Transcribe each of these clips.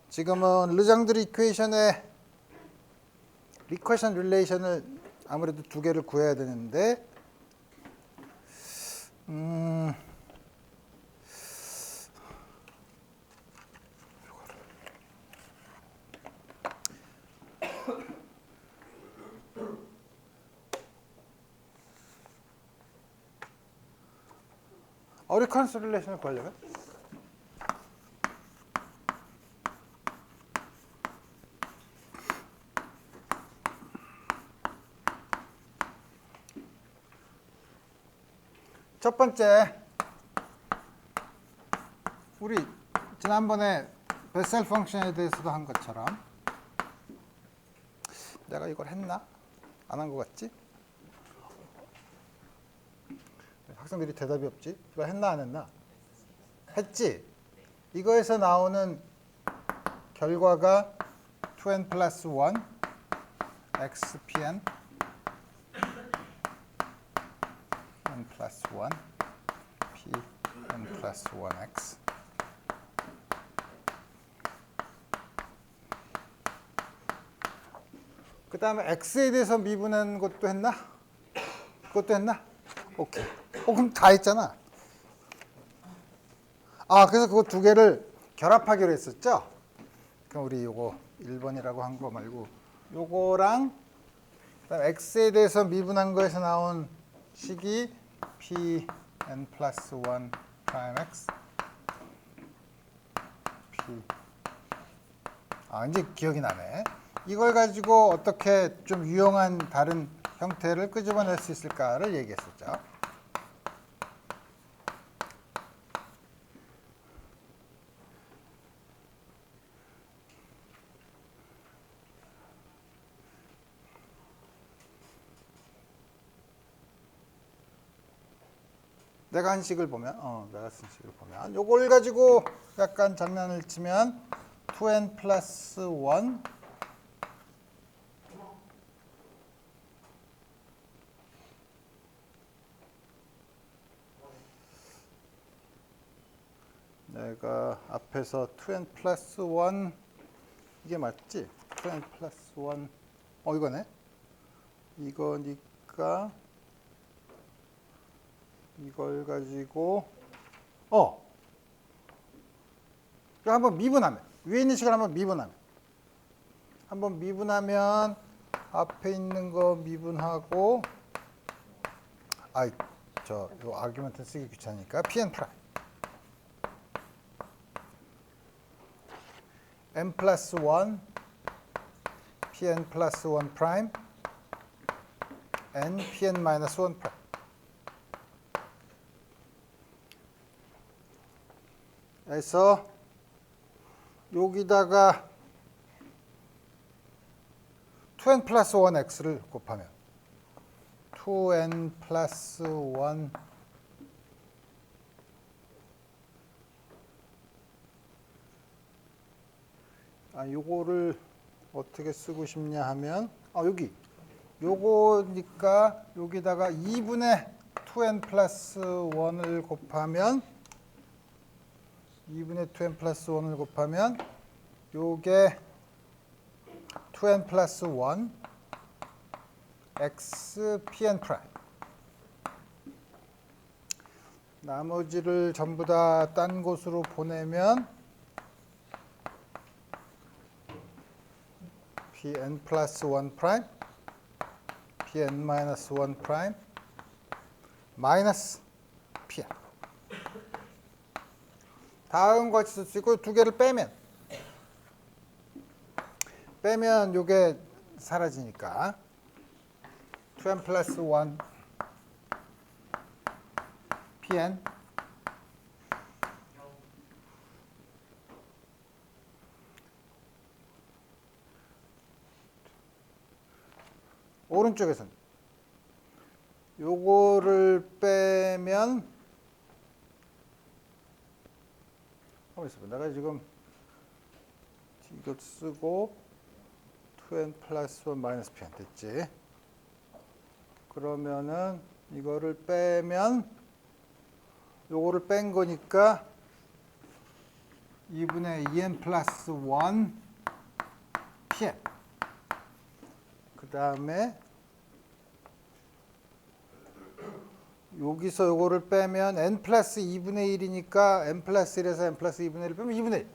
지금은 르장드르 이퀘이션의 리커션 릴레이션을 아무래도 두 개를 구해야 되는데 리커션 릴레이션을 구하려면 첫 번째, 우리 지난번에 베셀 펑션에 대해서도 한 것처럼 내가 이걸 했나? 안 한 것 같지? 학생들이 대답이 없지? 이거 했나 안 했나? 했지? 이거에서 나오는 결과가 2n 플러스 1 xpn n 플러스 1 pn 플러스 1x 그 다음에 x에 대해서 미분한 것도 했나? 그것도 했나? 오케이. 그럼 다 했잖아. 그래서 그거 두 개를 결합하기로 했었죠? 그럼 우리 요거 1번이라고 한 거 말고 요거랑 그다음에 x에 대해서 미분한 거에서 나온 식이 pn 플러스 1 프라임 x p 이제 기억이 나네. 이걸 가지고 어떻게 좀 유용한 다른 형태를 끄집어낼 수 있을까를 얘기했었죠. 내가 한 식을 보면, 내가 쓴 식을 보면, 요걸 가지고 약간 장난을 치면 2n 플러스 1 내가 앞에서 2n 플러스 1 이게 맞지? 2n 플러스 1 이거네? 이거니까 이걸 가지고 이거 한번 미분하면 위에 있는 식을 한번 미분하면 앞에 있는 거 미분하고 요 아규먼트 쓰기 귀찮으니까 pn 프라임 n 플러스 1 pn 플러스 1 프라임 n pn 마이너스 1 프라임 그래서 여기다가 2n 플러스 1x를 곱하면 2n 플러스 1 요거를 어떻게 쓰고 싶냐 하면 요거니까 여기다가 2분의 2n 플러스 1을 곱하면 2분의 2n 플러스 1을 곱하면 요게 2n 플러스 1 x pn 프라임 나머지를 전부 다 딴 곳으로 보내면 pn 플러스 1 프라임 pn 마이너스 1 프라임 마이너스 pn 다음 같이 쓸 수 있고 두 개를 빼면 요게 사라지니까 2n 플러스 1 pn 오른쪽에서는 요거를 빼면 내가 지금 이거 쓰고 2n 플러스 1 마이너스 pn 됐지. 그러면은 이거를 빼면 요거를 뺀 거니까 2분의 2n 플러스 1 pn. 그 다음에 여기서 요거를 빼면 n 플러스 2분의 1이니까 n 플러스 1에서 n 플러스 2분의 1 빼면 2분의 1.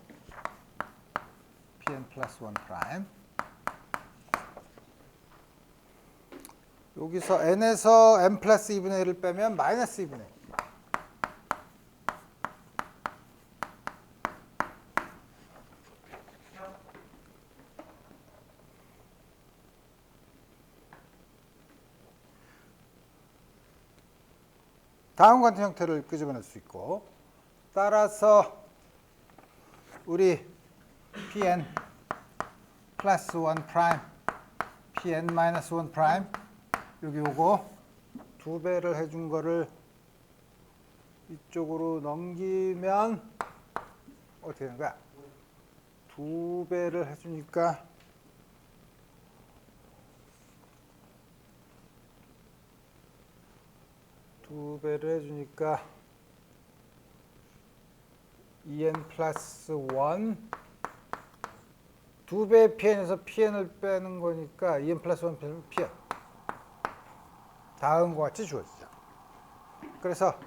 pn 플러스 1 프라임. 여기서 n에서 n 플러스 2분의 1을 빼면 마이너스 2분의 1. 다음과 같은 형태를 끄집어낼 수 있고, 따라서 우리 pn 플러스 1 프라임, pn 마이너스 1 프라임, 여기 요거 2배를 해준 거를 이쪽으로 넘기면 어떻게 되는 거야? 2배를 해주니까 두 배를 해주니까 2n 플러스 1 2배의 pn에서 pn을 빼는 거니까 2n 플러스 1 pn 다음과 같이 주어지죠. 그래서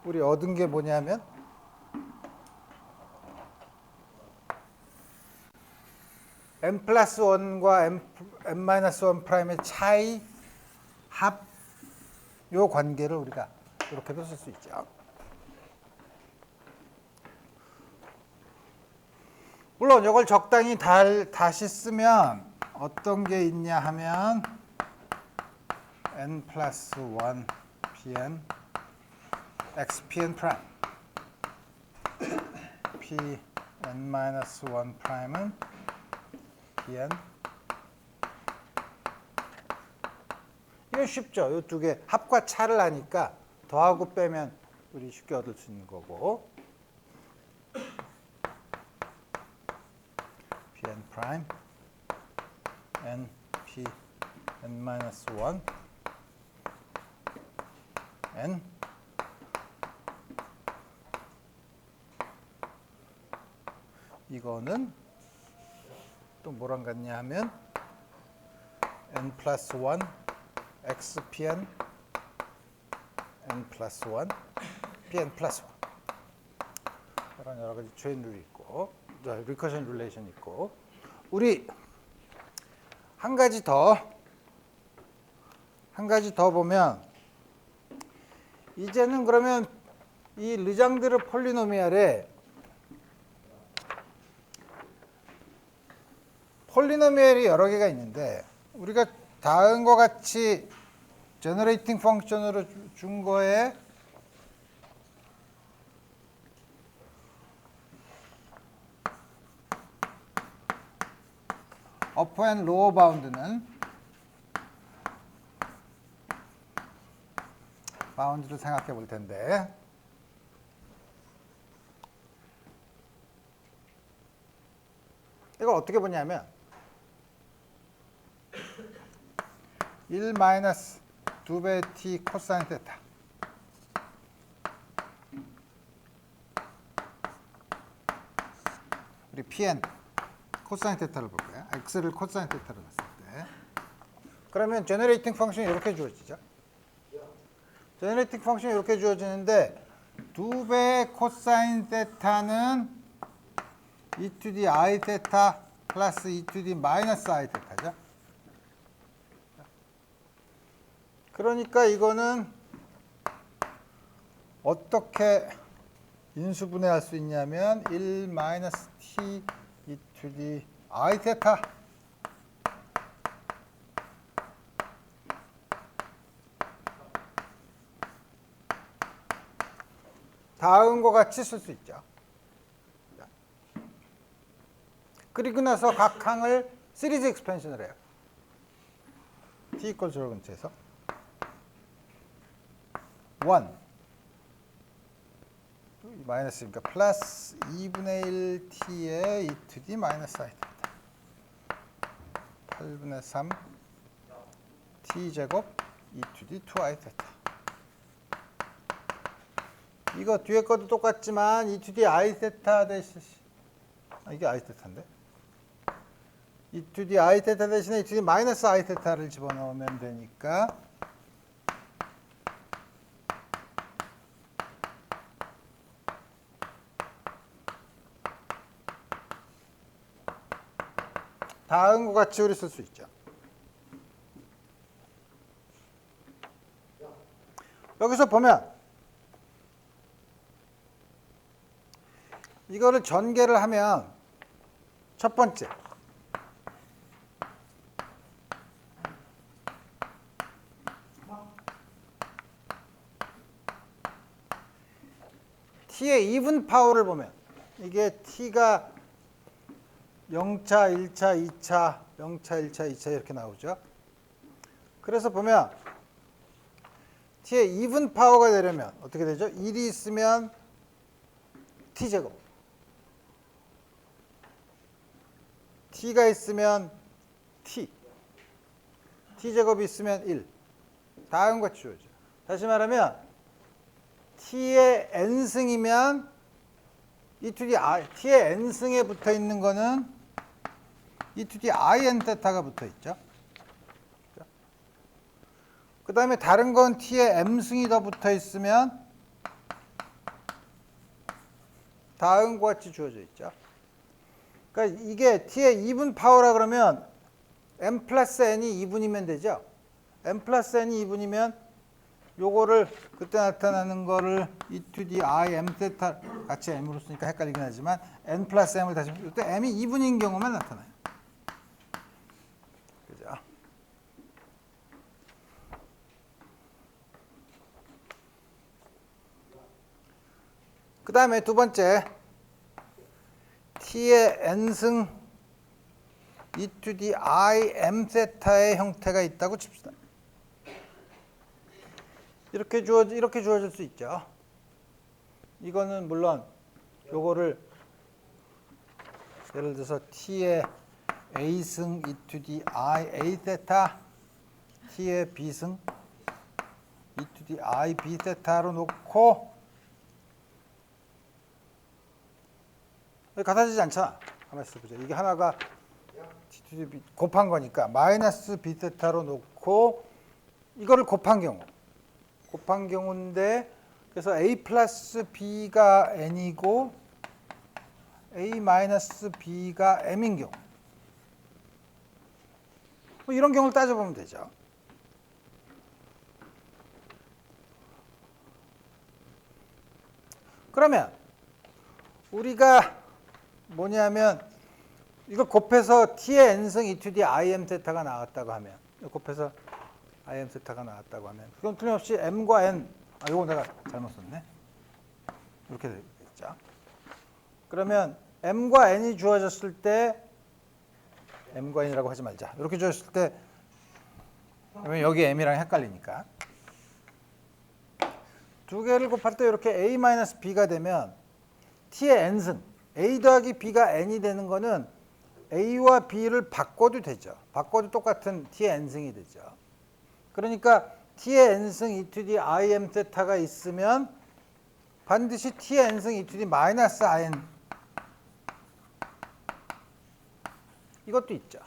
우리 얻은 게 뭐냐면 n 플러스 1과 n 마이너스 1 프라임의 차이 합 요 관계를 우리가 이렇게도 쓸 수 있죠. 물론 이걸 적당히 다시 쓰면 어떤 게 있냐 하면 n 플러스 1 pn x pn 프라임 pn 마이너스 1 프라임은 pn. 이거 쉽죠. 이 두 개 합과 차를 하니까 더하고 빼면 우리 쉽게 얻을 수 있는 거고. pn 프라임 n p n 마이너스 1 n 이거는 또 뭐랑 같냐 하면 n 플러스 1 xpn n 플러스 1 pn 플러스 1 이런 여러 가지 체인 룰이 있고 리커션 릴레이션이 있고 우리 한 가지 더 보면 이제는 그러면 이 르장드르 폴리노미알에 폴리노미알이 여러 개가 있는데 우리가 다음과 같이 제너레이팅 펑션으로 준 거에 어퍼 앤 로어 바운드는 바운드를 생각해 볼 텐데 이걸 어떻게 보냐면 1 마이너스 2배 t 코사인 테타 우리 pn 코사인 테타를 볼 거예요. x를 코사인 테타로 놨을 때 그러면 제너레이팅 펑션이 이렇게 주어지죠. 제너레이팅 펑션이 이렇게 주어지는데 2배 코사인 테타는 e to the i 테타 플러스 e to the 마이너스 i 테타죠. 그러니까 이거는 어떻게 인수분해할 수 있냐면 1 마이너스 t e to the i 테타 다음과 같이 쓸 수 있죠. 그리고 나서 각 항을 시리즈 익스펜션을 해요. t equals 0 근처에서 1 마이너스니까 플러스 2분의 1 t에 e to the 마이너스 i 테타 8분의 3 t 제곱 e to the 2i 테타 이거 뒤에 것도 똑같지만 e to the i 세타 대신 이게 i 세타인데 e to the i 세타 대신에 e to the 마이너스 i 세타를 집어넣으면 되니까 다음과 같이 우리 쓸 수 있죠. 여기서 보면 이거를 전개를 하면 첫 번째 t의 이분 파워를 보면 이게 t가 0차, 1차, 2차, 0차, 1차, 2차 이렇게 나오죠. 그래서 보면 t의 이분 파워가 되려면 어떻게 되죠? 1이 있으면 t제곱, t가 있으면 t제곱이 있으면 1. 다음과 같이 주어져. 다시 말하면 t의 n승이면 e to the i, t의 n승에 붙어 있는 거는 e to the in 세타가 붙어 있죠. 그 다음에 다른 건 t의 m승이 더 붙어 있으면 다음과 같이 주어져 있죠. 그러니까 이게 t의 2분 파워라 그러면 m 플러스 n이 2분이면 되죠. m 플러스 n이 2분이면 요거를 그때 나타나는 거를 e to the i m 세타 같이 m으로 쓰니까 헷갈리긴 하지만 n 플러스 m을 다시 이때 m이 2분인 경우만 나타나요. 그죠? 그 다음에 두 번째 t의 n승 e to the i m 세타의 형태가 있다고 칩시다. 이렇게 주어질 수 있죠. 이거는 물론 요거를 예를 들어서 t의 a승 e to the i a 세타, t의 b승 e to the i b 세타로 놓고 같아지지 않잖아. 가만히 있어보자. 이게 하나가 t to the b 곱한 거니까 마이너스 b 세타로 놓고 이거를 곱한 경우인데 그래서 a 플러스 b가 n이고 a 마이너스 b가 m인 경우 뭐 이런 경우를 따져보면 되죠. 그러면 우리가 뭐냐면 이거 곱해서 t의 n승 e to the im 세타가 나왔다고 하면 곱해서 im 세타가 나왔다고 하면 그건 틀림없이 m과 n 이거 내가 잘못 썼네. 이렇게 되겠죠. 그러면 m과 n이 주어졌을 때 m과 n이라고 하지 말자. 이렇게 주어졌을 때 왜냐면 여기 m이랑 헷갈리니까 두 개를 곱할 때 이렇게 a-b가 되면 t의 n승 a 더하기 b가 n이 되는 거는 a와 b를 바꿔도 되죠. 바꿔도 똑같은 t의 n승이 되죠. 그러니까 t의 n승 e to the im 세타가 있으면 반드시 t의 n승 e to the 마이너스 in 이것도 있죠.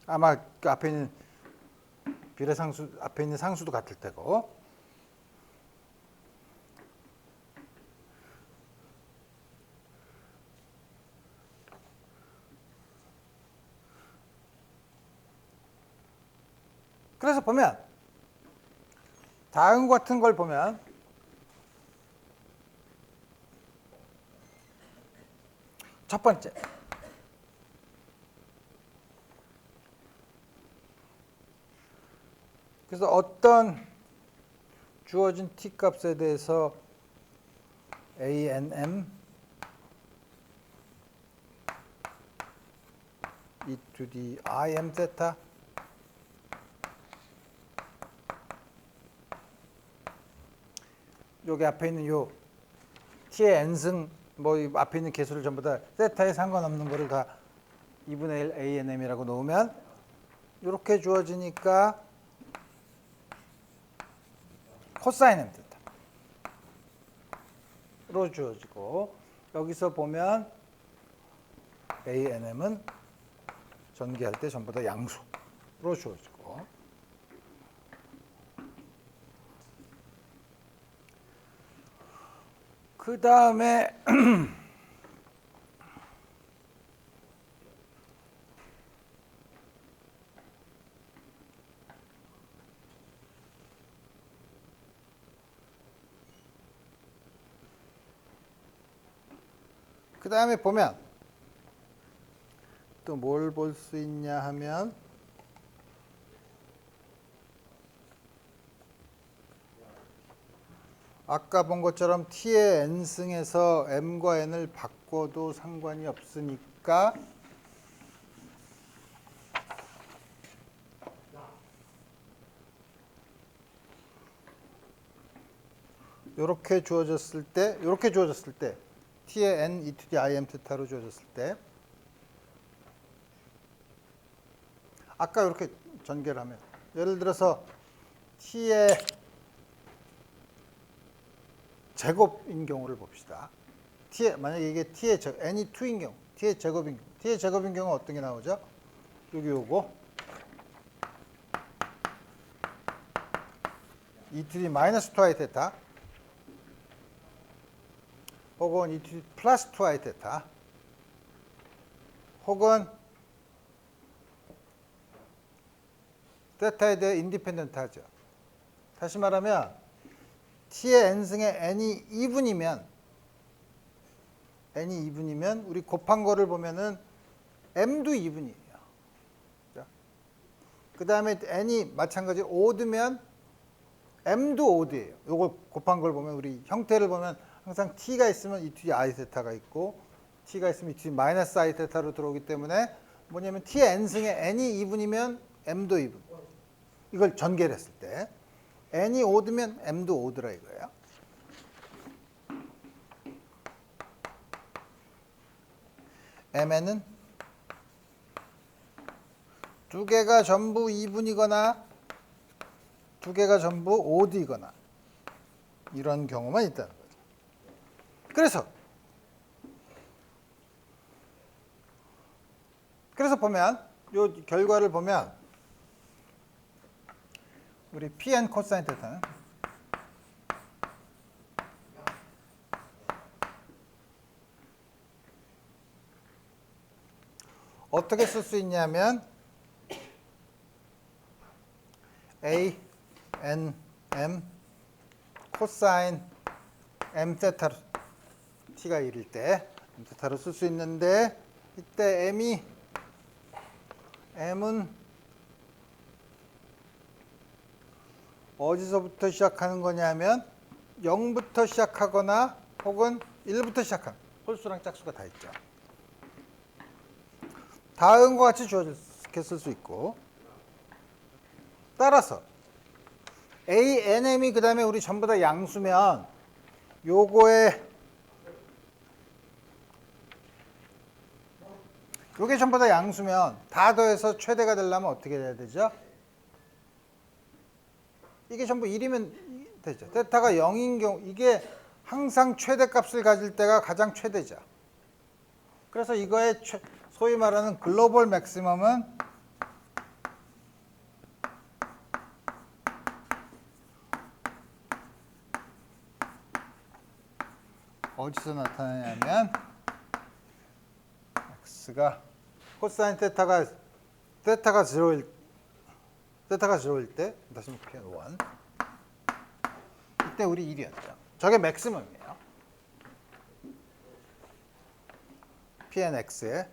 아마 그 앞에 있는 비례상수 앞에 있는 상수도 같을 테고. 그래서 보면 다음 같은 걸 보면 첫 번째 그래서 어떤 주어진 t 값에 대해서 ANM e to the im 세타 여기 앞에 있는 요 t의 n승 뭐 앞에 있는 개수를 전부 다 세타에 상관없는 거를 다 2분의 1 ANM이라고 놓으면 이렇게 주어지니까 코사인 m 세타 주어지고 여기서 보면 ANM은 전개할 때 전부 다 양수로 주어지고 그 다음에 보면 또 뭘 볼 수 있냐 하면 아까 본 것처럼 t의 n승에서 m과 n을 바꿔도 상관이 없으니까 이렇게 주어졌을 때 t의 n e to the i m θ로 주어졌을 때 아까 이렇게 전개를 하면 예를 들어서 t의 제곱인 경우를 봅시다. 만약에 이게 t의 n이 2인 경우, t의 제곱인 경우 어떤 게 나오죠? 여기 요거 e to the 마이너스 2i θ 혹은 e to the 플러스 2i θ 혹은 θ에 대해 인디펜던트 하죠. 다시 말하면 t의 n승에 n이 2분이면 우리 곱한 거를 보면은 m도 2분이에요. 그 다음에 n이 마찬가지 오드면 m도 오드예요. 요걸 곱한 걸 보면 우리 형태를 보면 항상 t가 있으면 e to the i θ가 있고 t가 있으면 e to the 마이너스 i θ로 들어오기 때문에 뭐냐면 t의 n승에 n이 2분이면 m도 2분. 이걸 전개를 했을 때 n이 오드면 m도 오드라 이거예요. mn은 두 개가 전부 2분이거나 두 개가 전부 오드이거나 이런 경우만 있다는 거죠. 그래서 보면 이 결과를 보면 우리 pn 코사인 θ는 어떻게 쓸 수 있냐면 a n m 코사인 m θ로 t가 1일 때 m θ로 쓸 수 있는데 이때 m은 어디서부터 시작하는 거냐면 0부터 시작하거나 혹은 1부터 시작하는 홀수랑 짝수가 다 있죠. 다음과 같이 주어졌게 쓸 수 있고 따라서 ANM이 그 다음에 우리 전부 다 양수면 요게 전부 다 양수면 다 더해서 최대가 되려면 어떻게 돼야 되죠? 이게 전부 1이면 되죠. θ가 0인 경우 이게 항상 최대값을 가질 때가 가장 최대죠. 그래서 이거의 소위 말하는 글로벌 맥시멈은 어디서 나타나냐면 x가 코사인 θ가 0일 때 다시 볼게요. 1 이때 우리 1이었죠. 저게 맥시멈이에요. pnx에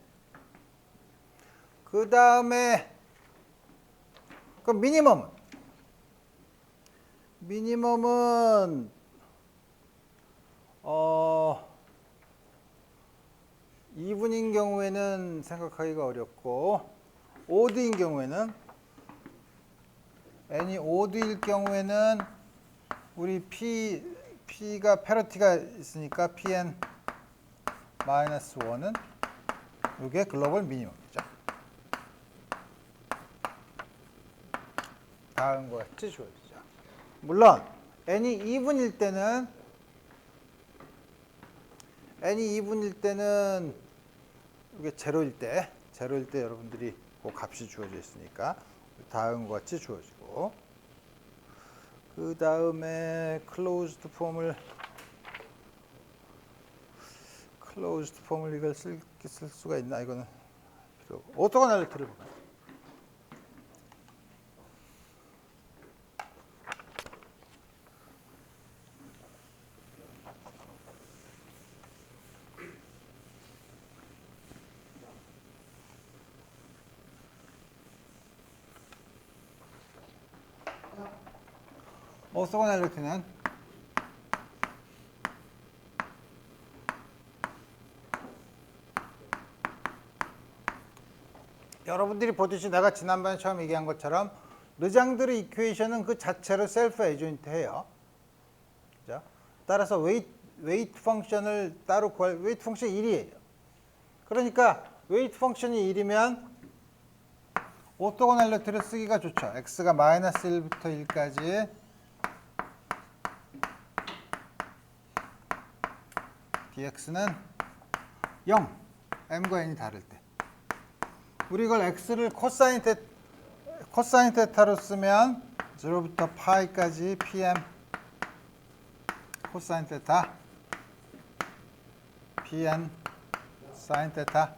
그 다음에 그 미니멈은 2분인 경우에는 생각하기가 어렵고 오드인 경우에는 n이 오드일 경우에는 우리 p가 패러티가 있으니까 pn 마이너스 1은 이게 글로벌 미니멈이죠. 다음과 같이 주어지죠. 물론 n이 2분일 때는 n이 2분일 때는 이게 제로일 때 여러분들이 그 값이 주어져 있으니까 다음과 같이 주어지고, 그 다음에 클로즈드 폼을 이걸 쓸 수가 있나? 이거는 필요 없고. 오토고널리티를 볼까요? 오토고널리티는 여러분들이 보듯이 내가 지난번에 처음 얘기한 것처럼 르장드르 이퀘이션은 그 자체로 셀프 에조인트해요. 그죠? 따라서 웨이트 펑션을 따로 구할, 웨이트 펑션이 1이에요. 그러니까 웨이트 펑션이 1이면 오토고널리티를 쓰기가 좋죠. x가 마이너스 1부터 1까지 dx는 0, m과 n이 다를 때. 우리 이걸 x를 코사인 테타로 쓰면 0부터 파이까지 pm 코사인 테타 pn 사인 테타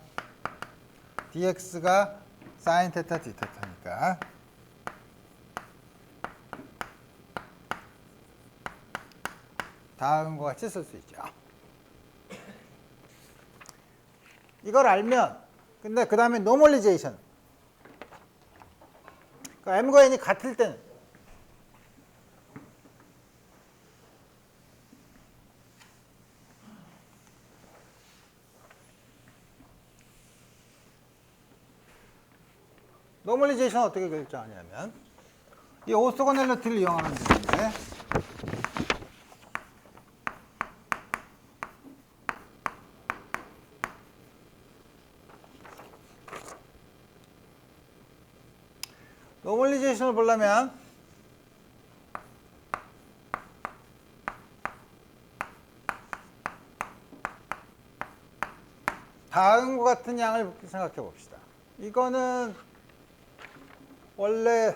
dx가 사인 테타 d 테타니까 다음과 같이 쓸 수 있죠. 이걸 알면, 근데 그 다음에 노멀리제이션. 그러니까 m과 n이 같을 때는 노멀리제이션 어떻게 결정하냐면 이 오토고널리티를 이용하면 되는데, 노멀리제이션을 보려면 다음과 같은 양을 생각해 봅시다. 이거는 원래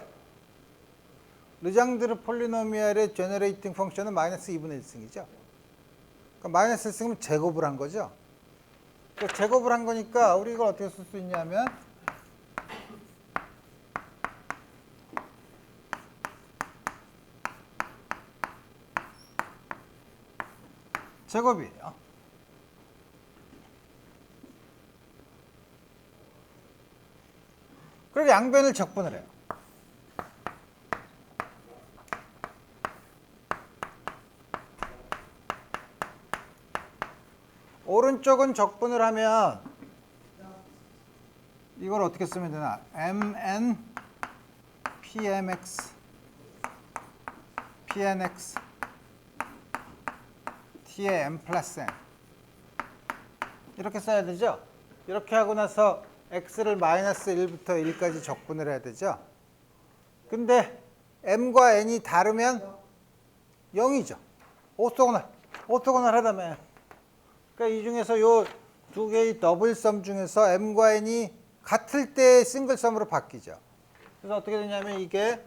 르장드르 폴리노미알의 제너레이팅 펑션은 마이너스 2분의 1승이죠. 그러니까 마이너스 1승이면 제곱을 한 거죠. 그러니까 제곱을 한 거니까 우리 이걸 어떻게 쓸 수 있냐면 제곱이에요. 그리고 양변을 적분을 해요. 오른쪽은 적분을 하면 이걸 어떻게 쓰면 되나? mn pmx pnx t의 m 플러스 n 이렇게 써야 되죠? 이렇게 하고 나서 x를 마이너스 1부터 1까지 적분을 해야 되죠? 근데 m과 n이 다르면 0이죠. 오토고널 하다며. 그러니까 이 중에서 요 두 개의 더블 썸 중에서 m과 n이 같을 때 싱글 썸으로 바뀌죠. 그래서 어떻게 되냐면 이게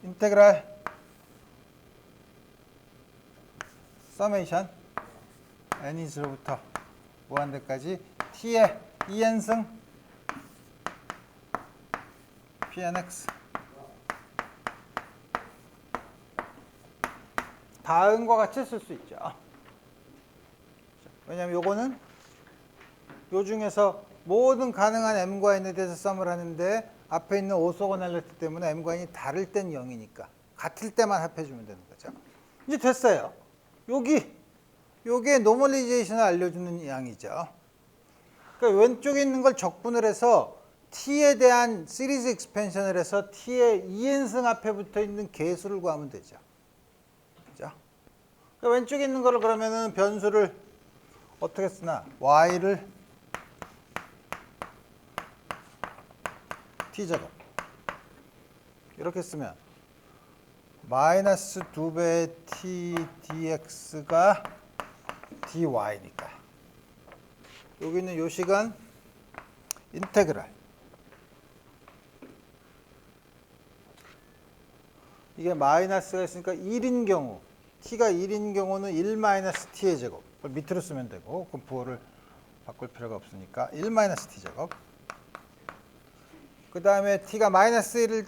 인테그랄 서메이션 n이 0부터 무한대까지 t의 2n승 pnx 다음과 같이 쓸 수 있죠. 왜냐하면 요거는 요 중에서 모든 가능한 m과 n에 대해서 썸을 하는데 앞에 있는 오토고널리티 때문에 m과 n이 다를 땐 0이니까 같을 때만 합해주면 되는 거죠. 이제 됐어요. 요게 노멀리제이션을 알려주는 양이죠. 그러니까 왼쪽에 있는 걸 적분을 해서 t에 대한 시리즈 익스펜션을 해서 t의 2n승 앞에 붙어 있는 개수를 구하면 되죠. 그죠? 그러니까 왼쪽에 있는 거를 그러면은 변수를 어떻게 쓰나? y를 t제곱 이렇게 쓰면 마이너스 2배의 t dx가 dy니까. 여기 있는 요 식은 인테그랄. 이게 마이너스가 있으니까 1인 경우, t가 1인 경우는 1 마이너스 t의 제곱. 그걸 밑으로 쓰면 되고, 그럼 부호를 바꿀 필요가 없으니까 1 마이너스 t 제곱. 그 다음에 t가 마이너스 1일,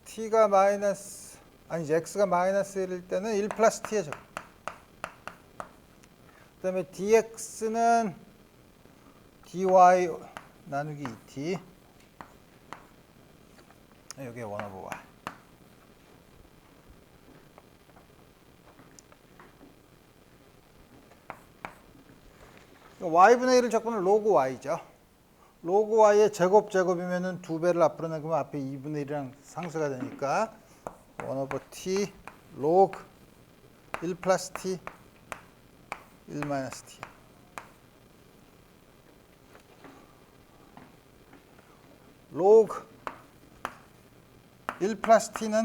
t가 마이너스, 아니지, x가 마이너스 1일 때는 1 플러스 t의 제곱. 그 다음에 dx는 dy 나누기 2t. 여기에 1 over y. y분의 1을 적분은 로그 y죠. 로그 y의 제곱이면은 2배를 앞으로 내면 앞에 2분의 1이랑 상수가 되니까 1 over t 로그 1 플러스 t 1 마이너스 t. 로그 1 플러스 t는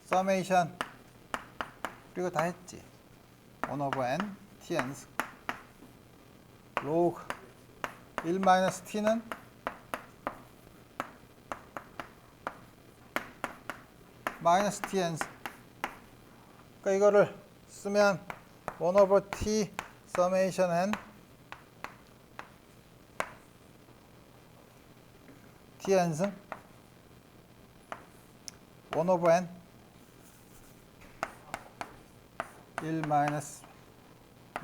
서메이션 그리고 다 했지. 1 over n tn 로그 1 마이너스 t는 마이너스 tn. 그러니까 이거를 쓰면 1 over t 서메이션 n tn승 1 over n 1 마이너스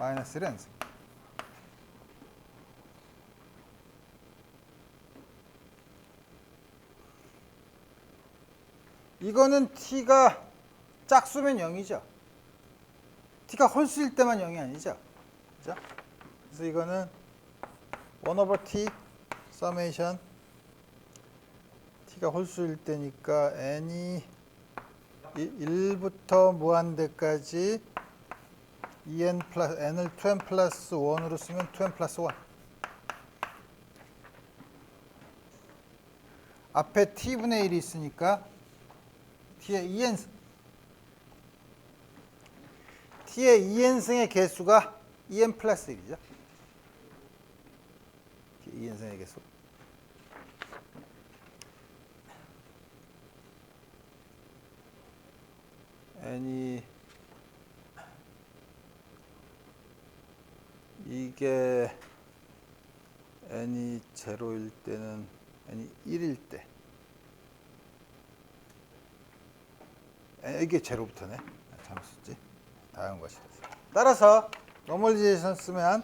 1n승. 이거는 t가 짝수면 0이죠. t가 홀수일 때만 0이 아니죠. 그죠? 그래서 이거는 1 over t 서메이션 t가 홀수일 때니까 n이 1부터 무한대까지 2n 플러스 n을 2n 플러스 1으로 쓰면 2n 플러스 1. 앞에 t분의 1이 있으니까 t의 2n승. t의 2n승의 개수가 2n 플러스 1이죠. t의 2n승의 개수. n이 이게 n이 0일 때는 n이 1일 때 이게 0부터네. 잘못 썼지. 다양한 것이. 따라서 노멀리제이션 쓰면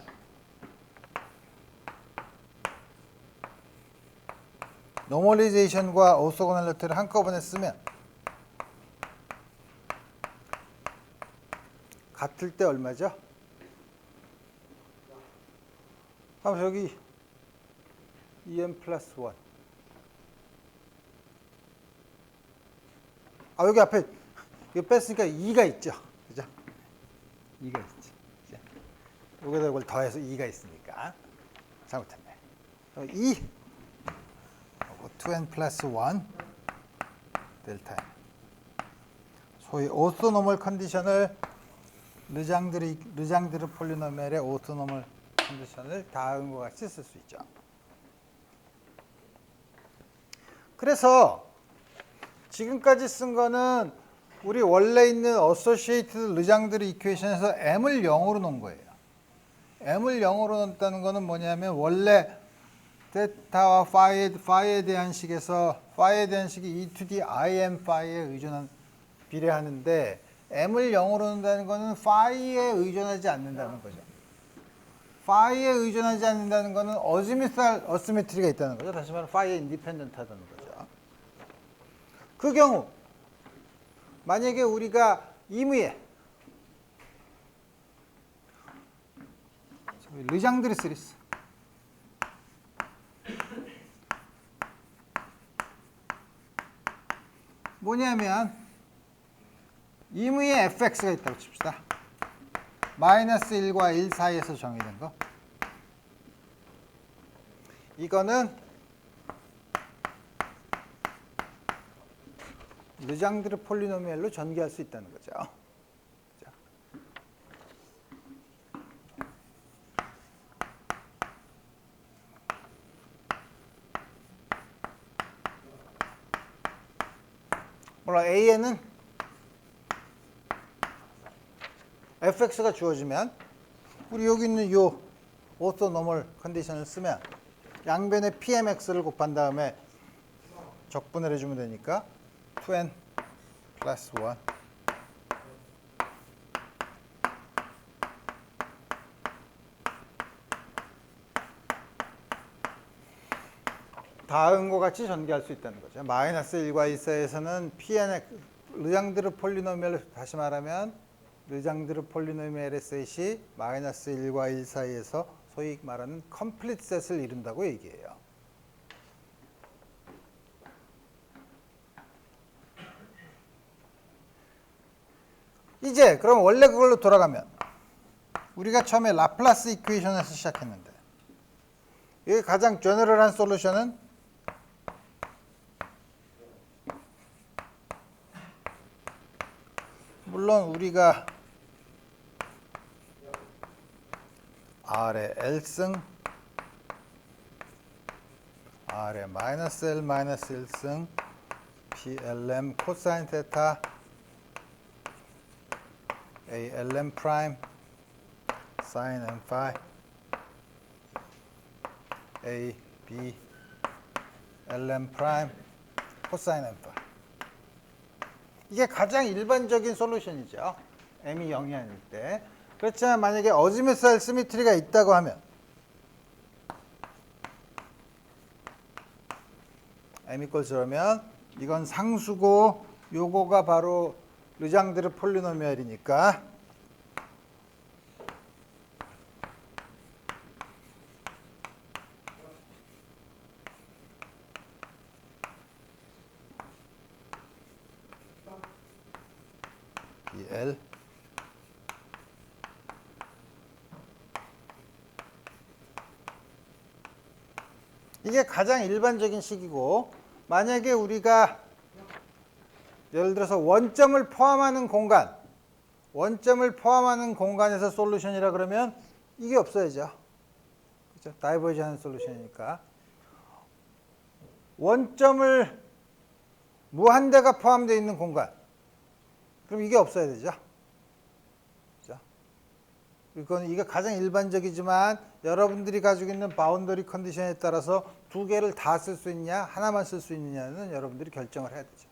노멀리제이션과 오소고널리티를 한꺼번에 쓰면 같을 때 얼마죠? 그럼 여기 2n 플러스 1. 여기 앞에 이거 뺐으니까 2가 있죠. 그죠? 2가 있지. 그죠? 여기다 이걸 더해서 2가 있으니까. 잘못했네. 2 2n 플러스 1 델타 n. 소위 오토노멀 컨디션을 르장드르 폴리노멜의 오토노멀 컨디션을 다음과 같이 쓸 수 있죠. 그래서 지금까지 쓴 거는 우리 원래 있는 어소시에이티드 르장드르 이퀘이션에서 m을 0으로 놓은 거예요. m을 0으로 놓았다는 거는 뭐냐면 원래 데타와 파이에 대한 식에서 파이에 대한 식이 e to the im 파이에 비례하는데 m을 0으로 놓는다는 거는 파이에 의존하지 않는다는 거죠. 파이에 의존하지 않는다는 거는 어지미스탈 어시메트리가 있다는 거죠. 다시 말하면 파이에 인디펜던트하다는 거죠. 그 경우 만약에 우리가 임의에 르장드르 시리즈 뭐냐면 임의에 fx가 있다고 칩시다. 마이너스 1과 1 사이에서 정의된 거. 이거는 르장드르 폴리노미얼로 전개할 수 있다는 거죠. 물론 A에는 fx가 주어지면 우리 여기 있는 요 오토노멀 컨디션을 쓰면 양변에 pmx를 곱한 다음에 적분을 해주면 되니까 2n 플러스 1 다음과 같이 전개할 수 있다는 거죠. 마이너스 1과 2 사이에서는 pnx 르장드르 폴리노미얼, 다시 말하면 르장드르 폴리노미얼의 셋이 마이너스 1과 1 사이에서 소위 말하는 컴플리트 셋을 이룬다고 얘기해요. 이제 그럼 원래 그걸로 돌아가면 우리가 처음에 라플라스 이퀘이션에서 시작했는데 이게 가장 제너럴한 솔루션은 물론 우리가 R의 L승, R의 마이너스 L 마이너스 1승, PLM 코사인 테타, ALM 프라임, 사인 M 파이, A, B, LM 프라임, 코사인 M 파이. 이게 가장 일반적인 솔루션이죠. m이 0이 아닐 때. 그렇지만 만약에 어지메스할 시미트리가 있다고 하면 m equals 그러면 이건 상수고 요거가 바로 르장드르 폴리노미얼이니까 이 L 이게 가장 일반적인 식이고 만약에 우리가 예를 들어서 원점을 포함하는 공간에서 솔루션이라 그러면 이게 없어야죠. 그렇죠? 다이버지하는 솔루션이니까. 원점을 무한대가 포함되어 있는 공간. 그럼 이게 없어야 되죠. 그렇죠? 이게 가장 일반적이지만 여러분들이 가지고 있는 바운더리 컨디션에 따라서 두 개를 다 쓸 수 있냐, 하나만 쓸 수 있느냐는 여러분들이 결정을 해야 되죠.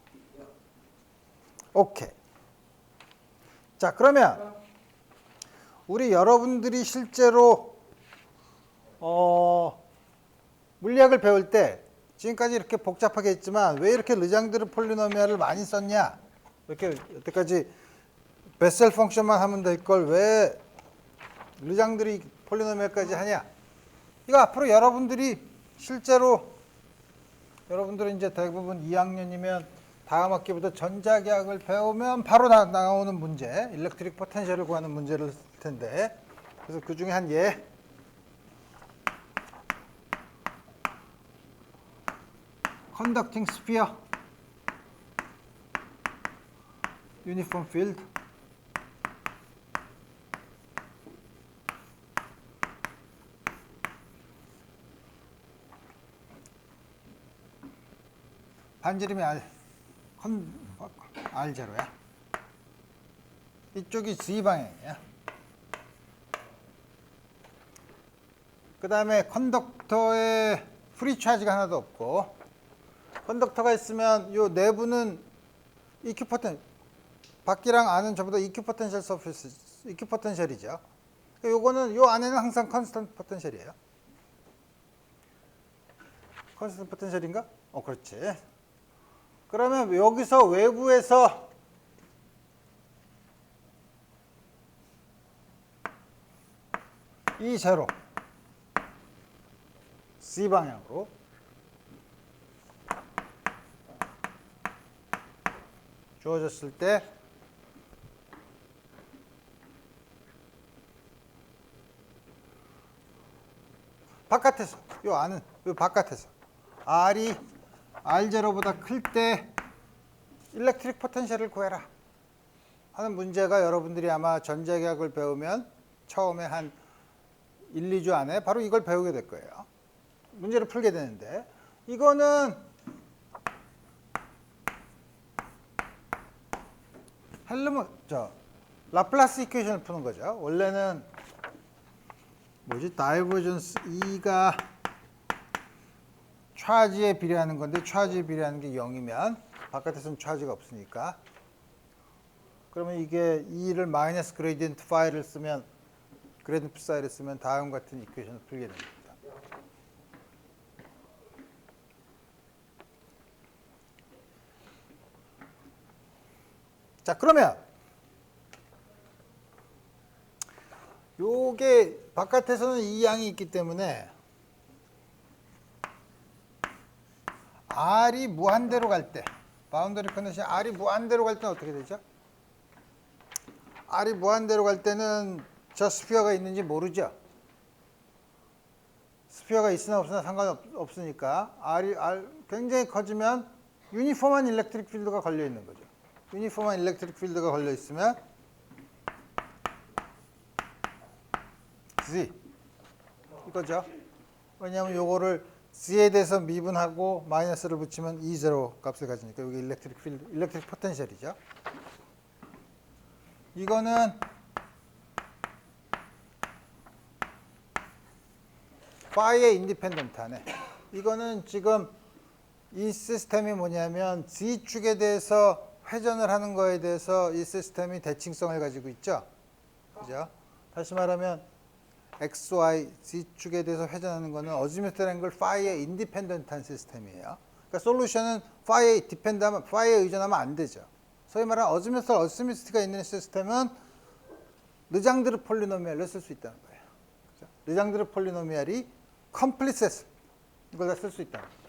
오케이. 자, 그러면 우리 여러분들이 실제로 물리학을 배울 때 지금까지 이렇게 복잡하게 했지만 왜 이렇게 르장드르 폴리노미얼을 많이 썼냐? 이렇게 여태까지 베셀 펑션만 하면 될 걸 왜 르장드르 폴리노미얼까지 하냐? 이거 앞으로 여러분들이 실제로 여러분들은 이제 대부분 2학년이면 다음 학기부터 전자기학을 배우면 바로 나오는 문제, 일렉트릭 포텐셜을 구하는 문제를 쓸 텐데 그래서 그 중에 한 예. conducting sphere, uniform field, 반지름이 R0야. 이쪽이 Z방향이야. 그 다음에 컨덕터에 프리 차지가 하나도 없고 컨덕터가 있으면 요 내부는 이큐포텐 밖이랑 안은 전부 다 이큐포텐셜 서페이스 이큐포텐셜이죠. 요거는 요 안에는 항상 컨스턴트 포텐셜이에요. 컨스턴트 포텐셜인가? 그렇지. 그러면 여기서 외부에서 이 제로 C 방향으로 주어졌을 때 바깥에서 요 안은 요 바깥에서 R이 R0보다 클 때 일렉트릭 포텐셜을 구해라 하는 문제가 여러분들이 아마 전자기학을 배우면 처음에 한 1, 2주 안에 바로 이걸 배우게 될 거예요. 문제를 풀게 되는데 이거는 라플라스 이퀘이션을 푸는 거죠. 원래는 다이버전스 E가 차지에 비례하는 건데 차지에 비례하는 게 0이면 바깥에서는 차지가 없으니까 그러면 이게 E를 마이너스 그레디언트 파이를 쓰면 그레디언트 파이를 쓰면 다음 같은 이퀘이션을 풀게 됩니다. 자, 그러면 요게 바깥에서는 이 양이 있기 때문에 R이 무한대로 갈 때, 바운더리 컨디션 R이 무한대로 갈 때는 어떻게 되죠? R이 무한대로 갈 때는 저 스피어가 있는지 모르죠. 스피어가 있으나 없으나 상관없으니까 R 굉장히 커지면 유니폼한 일렉트릭 필드가 걸려 있는 거죠. 유니폼한 일렉트릭 필드가 걸려 있으면 Z 이거죠. 왜냐하면 요거를 C에 대해서 미분하고 마이너스를 붙이면 E0 값을 가지니까 여기 일렉트릭 필드, 일렉트릭 포텐셜이죠. 이거는 파이의 인디펜던트하네. 이거는 지금 이 시스템이 뭐냐면 Z축에 대해서 회전을 하는 거에 대해서 이 시스템이 대칭성을 가지고 있죠. 그죠? 다시 말하면 XY, Z축에 대해서 회전하는 거는 어지뮤탈 앵글 파이에 인디펜던트한 시스템이에요. 그러니까 솔루션은 파이에 디펜드하면 파이에 의존하면 안 되죠. 소위 말하는 어지뮤탈 어스미스티가 있는 시스템은 르장드르 폴리노미알을 쓸 수 있다는 거예요. 그죠? 르장드르 폴리노미알이 컴플리세스 이걸 다 쓸 수 있다는 거예요.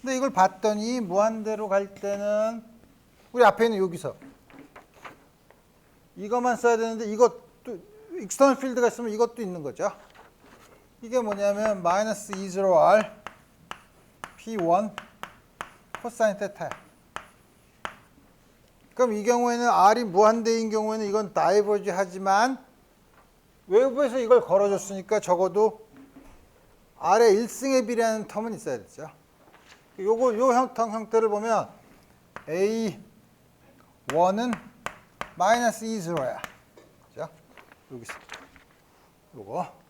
근데 이걸 봤더니 무한대로 갈 때는 우리 앞에 있는 여기서 이것만 써야 되는데 이것도 익스터널 필드가 있으면 이것도 있는 거죠. 이게 뭐냐면 마이너스 E0R P1 코사인 테타야. 그럼 이 경우에는 R이 무한대인 경우에는 이건 다이버지 하지만 외부에서 이걸 걸어줬으니까 적어도 R의 1승에 비례하는 텀은 있어야 되죠. 요 형태를 보면 A1은 마이너스 E0야. 그죠? 여기서. 요거.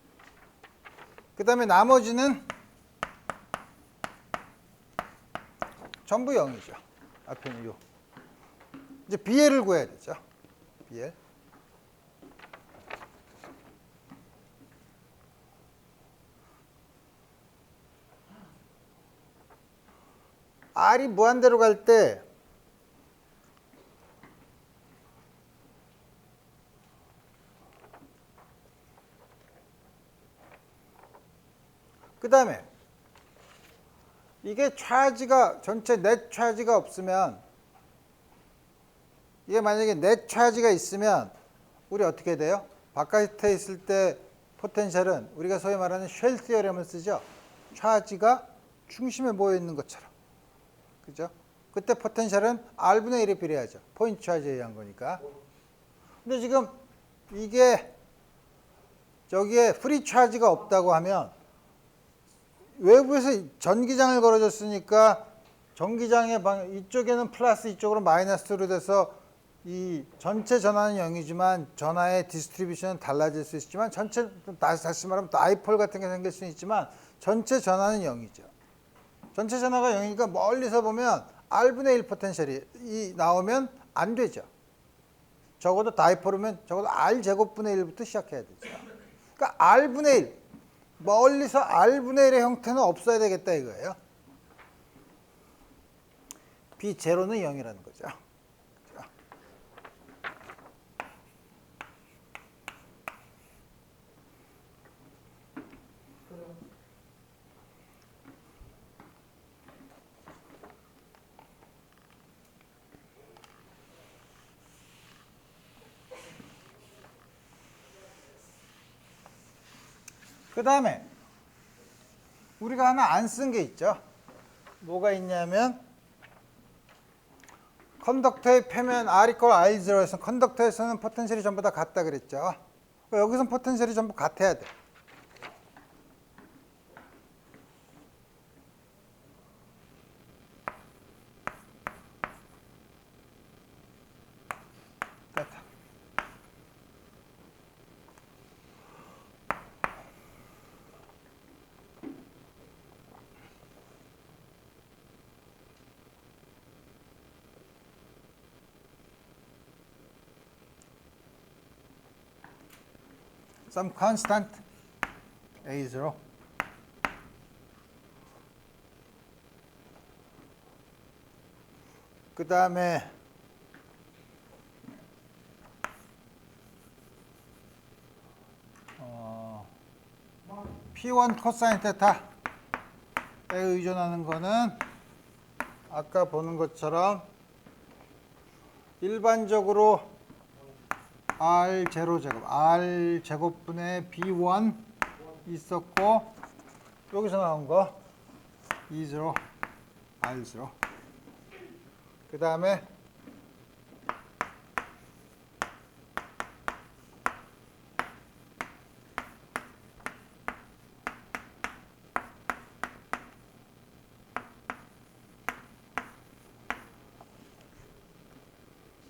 그 다음에 나머지는 전부 0이죠. 앞에 있는 요. 이제 BL을 구해야 되죠. BL. R이 무한대로 갈 때 그 다음에 이게 차지가 전체 넷 차지가 없으면 이게 만약에 넷 차지가 있으면 우리 어떻게 돼요? 바깥에 있을 때 포텐셜은 우리가 소위 말하는 쉘 티어렘을 쓰죠. 차지가 중심에 모여 있는 것처럼. 그죠? 그때 포텐셜은 R분의 1에 비례하죠. 포인트 차지에 의한 거니까. 근데 지금 이게 저기에 프리 차지가 없다고 하면 외부에서 전기장을 걸어줬으니까 전기장의 이쪽에는 플러스 이쪽으로 마이너스로 돼서 이 전체 전하는 0이지만 전하의 디스트리뷰션은 달라질 수 있지만 전체 다시 말하면 다이폴 같은 게 생길 수는 있지만 전체 전하는 0이죠. 전체 전하가 0이니까 멀리서 보면 R분의 1 포텐셜이 나오면 안 되죠. 적어도 다이폴이면 적어도 R제곱분의 1부터 시작해야 되죠. 그러니까 R분의 1, 멀리서 R분의 1의 형태는 없어야 되겠다 이거예요. B0는 0이라는 거죠. 그 다음에 우리가 하나 안 쓴 게 있죠. 뭐가 있냐면 컨덕터의 표면 R 이퀄 I0에서 컨덕터에서는 포텐셜이 전부 다 같다 그랬죠. 여기선 포텐셜이 전부 같아야 돼. some constant A0. 그 다음에 P1 코사인 테타에 의존하는 거는 아까 보는 것처럼 일반적으로 R0 제곱, R 제곱분의 B1 있었고 여기서 나온 거 E0, R0. 그 다음에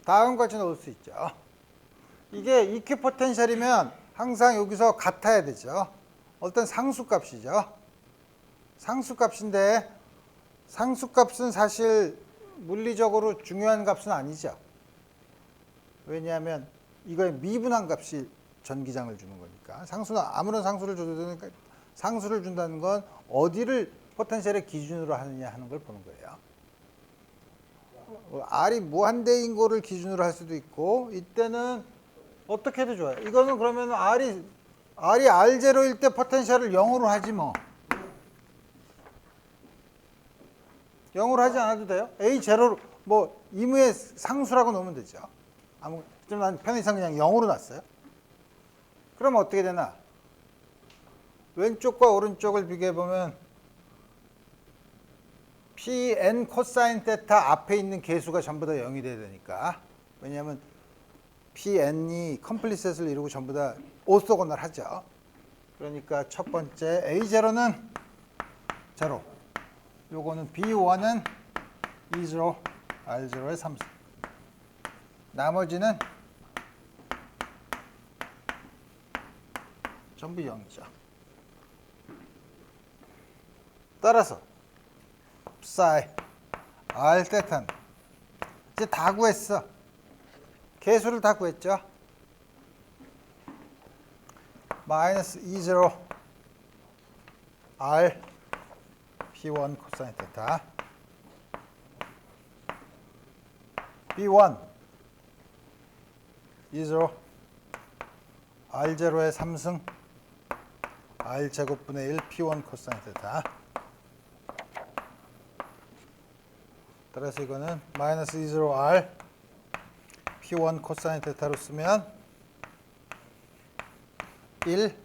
다음 같이 넣을 수 있죠. 이게 EQ 포텐셜이면 항상 여기서 같아야 되죠. 어떤 상수값이죠. 상수값인데 상수값은 사실 물리적으로 중요한 값은 아니죠. 왜냐하면 이거의 미분한 값이 전기장을 주는 거니까. 상수는 아무런 상수를 줘도 되니까 상수를 준다는 건 어디를 포텐셜의 기준으로 하느냐 하는 걸 보는 거예요. R이 무한대인 거를 기준으로 할 수도 있고 이때는 어떻게 해도 좋아요. 이거는 그러면 R이 R0일 때 포텐셜을 0으로 하지 뭐. 0으로 하지 않아도 돼요. A0로 뭐 임의의 상수라고 놓으면 되죠. 좀 난 편의상 그냥 0으로 놨어요. 그럼 어떻게 되나? 왼쪽과 오른쪽을 비교해 보면 Pn 코사인 테타 앞에 있는 개수가 전부 다 0이 돼야 되니까. 왜냐하면 Pn이 컴플리셋을 이루고 전부 다 오소고날 하죠. 그러니까 첫 번째 A0는 0. 요거는 B1은 E0, R0의 3승. 나머지는 전부 0이죠. 따라서 psi R 테타는 이제 다 구했어. 개수를 다 구했죠. 마이너스 E0 R P1 코사인 테타 B1 E0 R0의 3승 R 제곱분의 1 P1 코사인 테타. 따라서 이거는 마이너스 E0 R P1 코사인 테타로 쓰면 1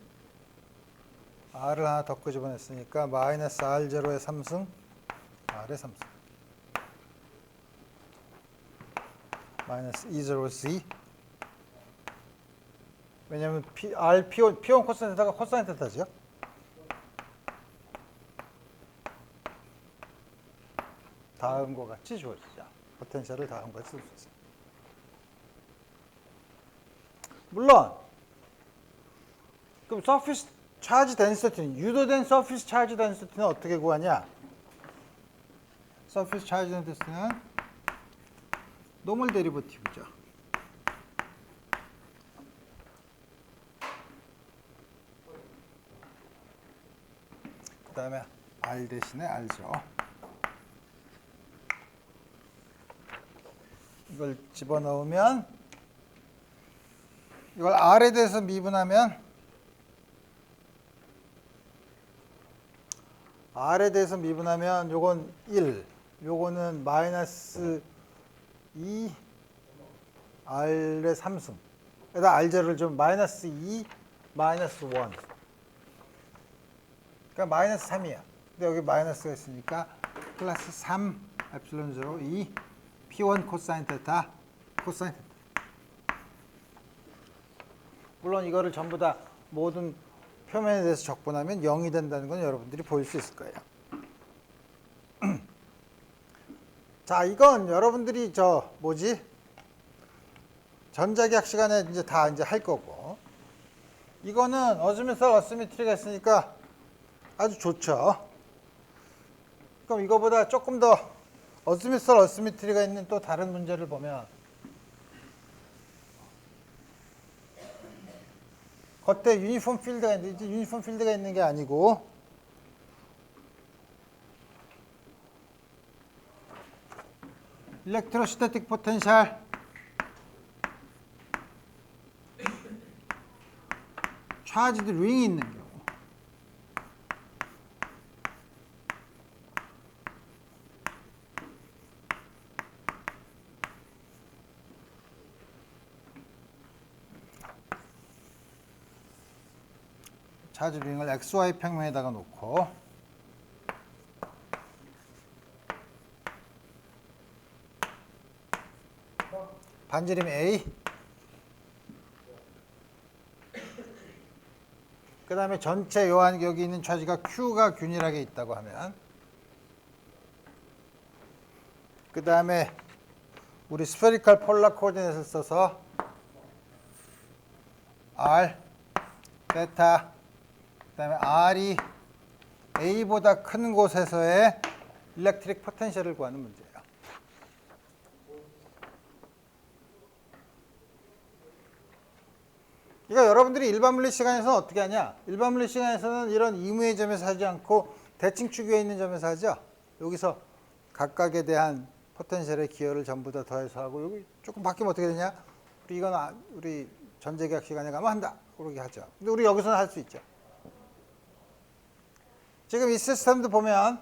R을 하나 더 끄집어냈으니까 마이너스 R0의 3승 R의 3승 마이너스 E0Z. 왜냐하면 R P1 코사인 테타가 코사인 테타죠. 다음과 같이 주어지죠. 포텐셜을 다음과 같이 쓸 수 있어요. 물론 그럼 서피스 차지 덴시티는 유도된 서피스 차지 덴시티는 어떻게 구하냐? 서피스 차지 덴시티는 노멀 데리버티브죠. 그 다음에 R 대신에 R죠. 이걸 집어넣으면 이걸 R에 대해서 미분하면 R에 대해서 미분하면 요건 1, 요거는 마이너스 2 R의 3승. 여기다 R0를 좀 마이너스 2, 마이너스 1. 그러니까 마이너스 3이야. 근데 여기 마이너스가 있으니까 플러스 3 에플silon 0 2 P1 코사인 테타 코사인 테타. 물론 이거를 전부 다 모든 표면에 대해서 적분하면 0이 된다는 건 여러분들이 보일 수 있을 거예요. 자, 이건 여러분들이 전자기학 시간에 이제 다 이제 할 거고, 이거는 어즈미설 어시미트리가 있으니까 아주 좋죠. 그럼 이거보다 조금 더 어즈미설 어시미트리가 있는 또 다른 문제를 보면 겉에 유니폼 필드가 있는데 유니폼 필드가 있는 게 아니고 일렉트로스태틱 포텐셜 차지드 링이 있는 경우 차지드 링을 XY 평면에다가 놓고 반지름 A 그 다음에 전체 요한 여기 있는 차지가 Q가 균일하게 있다고 하면 그 다음에 우리 스페리컬 폴라 코디네이트를 써서 R, 베타 그 다음에 R이 A보다 큰 곳에서의 일렉트릭 포텐셜을 구하는 문제예요. 이거 여러분들이 일반 물리 시간에서는 어떻게 하냐? 일반 물리 시간에서는 이런 이무의 점에서 하지 않고 대칭 축 위에 있는 점에서 하죠. 여기서 각각에 대한 포텐셜의 기여를 전부 다 더해서 하고 여기 조금 바뀌면 어떻게 되냐? 우리 전자기학 시간에 가면 한다. 그러게 하죠. 근데 우리 여기서는 할 수 있죠. 지금 이 시스템도 보면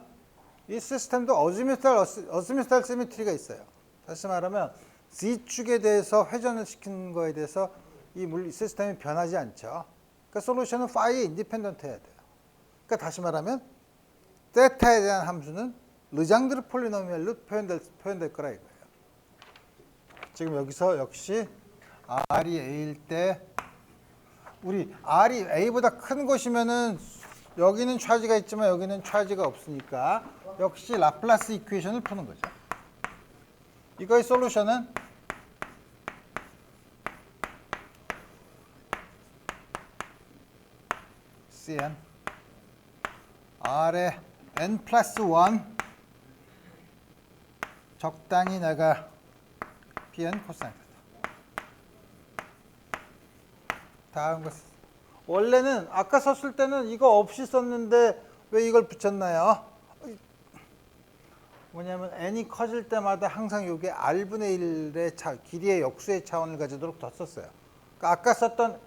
이 시스템도 어즈미스탈 시미트리가 있어요. 다시 말하면 Z축에 대해서 회전을 시키는 거에 대해서 이 시스템이 변하지 않죠. 그러니까 솔루션은 파이에 인디펜던트 해야 돼요. 그러니까 다시 말하면 세타에 대한 함수는 르장드르 폴리노미얼로 표현될 거라 이거예요. 지금 여기서 역시 R이 A일 때 우리 R이 A보다 큰 곳이면은 여기는 차지가 있지만 여기는 차지가 없으니까 역시 라플라스 이퀘이션을 푸는 거죠. 이거의 솔루션은 Cn R의 n 플러스 1 적당히 내가 Pn 코사인 다음 것 원래는 아까 썼을 때는 이거 없이 썼는데 왜 이걸 붙였나요? 뭐냐면 n이 커질 때마다 항상 이게 r분의 1의 길이의 역수의 차원을 가지도록 뒀었어요. 그러니까 아까 썼던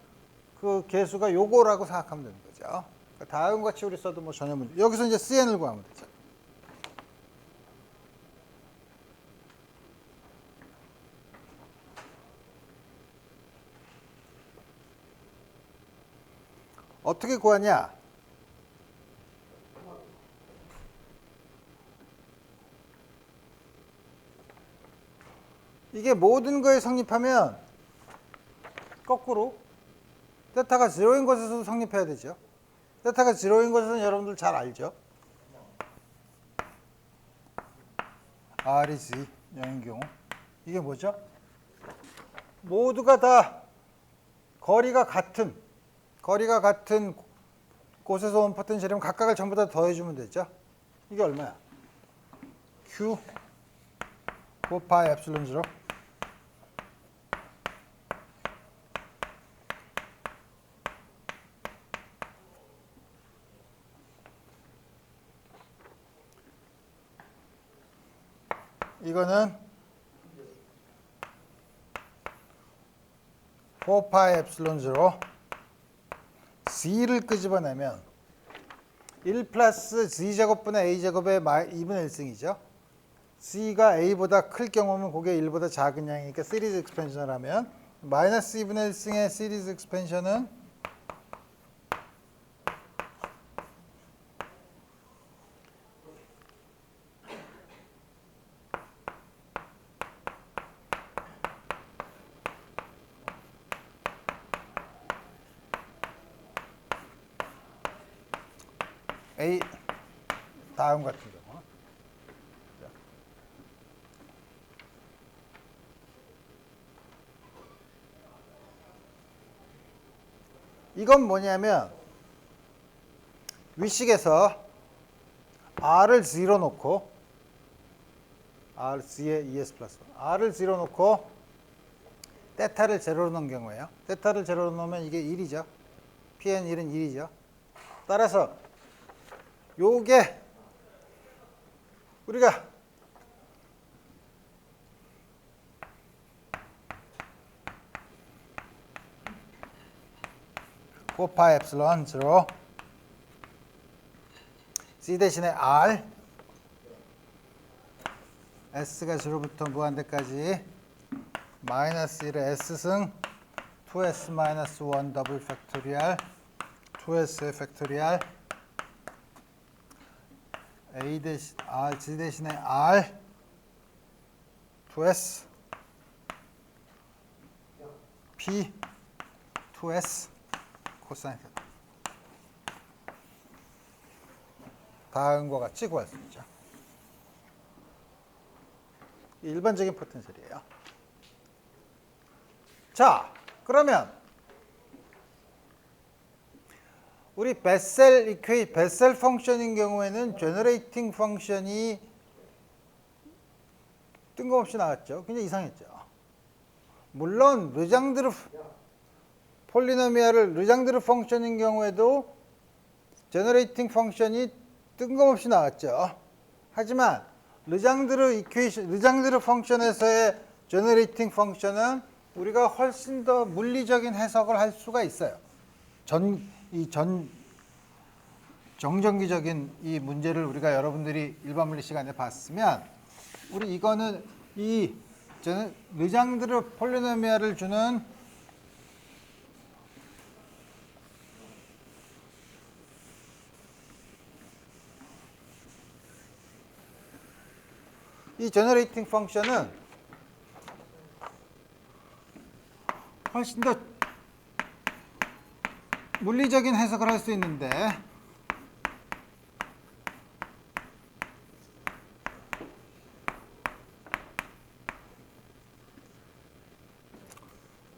그 개수가 요거라고 생각하면 되는 거죠. 그러니까 다음 같이 우리 써도 뭐 전혀 문제. 여기서 이제 CN을 구하면 되죠. 어떻게 구하냐? 이게 모든 거에 성립하면 거꾸로 세타가 0인 곳에서도 성립해야 되죠. 세타가 0인 곳에서는 여러분들 잘 알죠. R이 Z 0인 경우 이게 뭐죠? 모두가 다 거리가 같은 곳에서 온 포텐셜이면 각각을 전부 다 더해주면 되죠. 이게 얼마야? Q 4파이 엡실론 0 이거는 4파이 엡실론 0 Z를 끄집어내면 1 플러스 Z제곱분의 A제곱의 2분의 1승이죠. Z가 A보다 클 경우면 그게 1보다 작은 양이니까 시리즈 익스펜션을 하면 마이너스 2분의 1승의 시리즈 익스펜션은 A 다음 같은 경우 이건 뭐냐면 위식에서 R을 0 놓고 R C에 ES 플러스 R을 0 놓고 세타를 제로로 넣은 경우예요. 세타를 제로로 넣으면 이게 1이죠. pn1은 1이죠. 따라서 요게 우리가 고파 엡실론 0 c 대신에 r s가 0부터 무한대까지 마이너스 1의 s승 2s 마이너스 1 더블 팩토리얼 2s의 팩토리얼 a 대신 r g 대신에 r 2s p 2s 코사인 테타 다음과 같이 구할 수 있죠. 일반적인 포텐셜이에요. 자, 그러면 우리 베셀 펑션인 경우에는 제너레이팅 펑션이 뜬금없이 나왔죠. 굉장히 이상했죠. 물론 르장드르 폴리노미알을 르장드르 펑션인 경우에도 제너레이팅 펑션이 뜬금없이 나왔죠. 하지만 르장드르 펑션에서의 제너레이팅 펑션은 우리가 훨씬 더 물리적인 해석을 할 수가 있어요. 정정기적인 이 문제를 우리가 여러분들이 일반 물리 시간에 봤으면 우리 이거는 이 르장드르 폴리노미알을 주는 이 제너레이팅 펑션은 훨씬 더 물리적인 해석을 할 수 있는데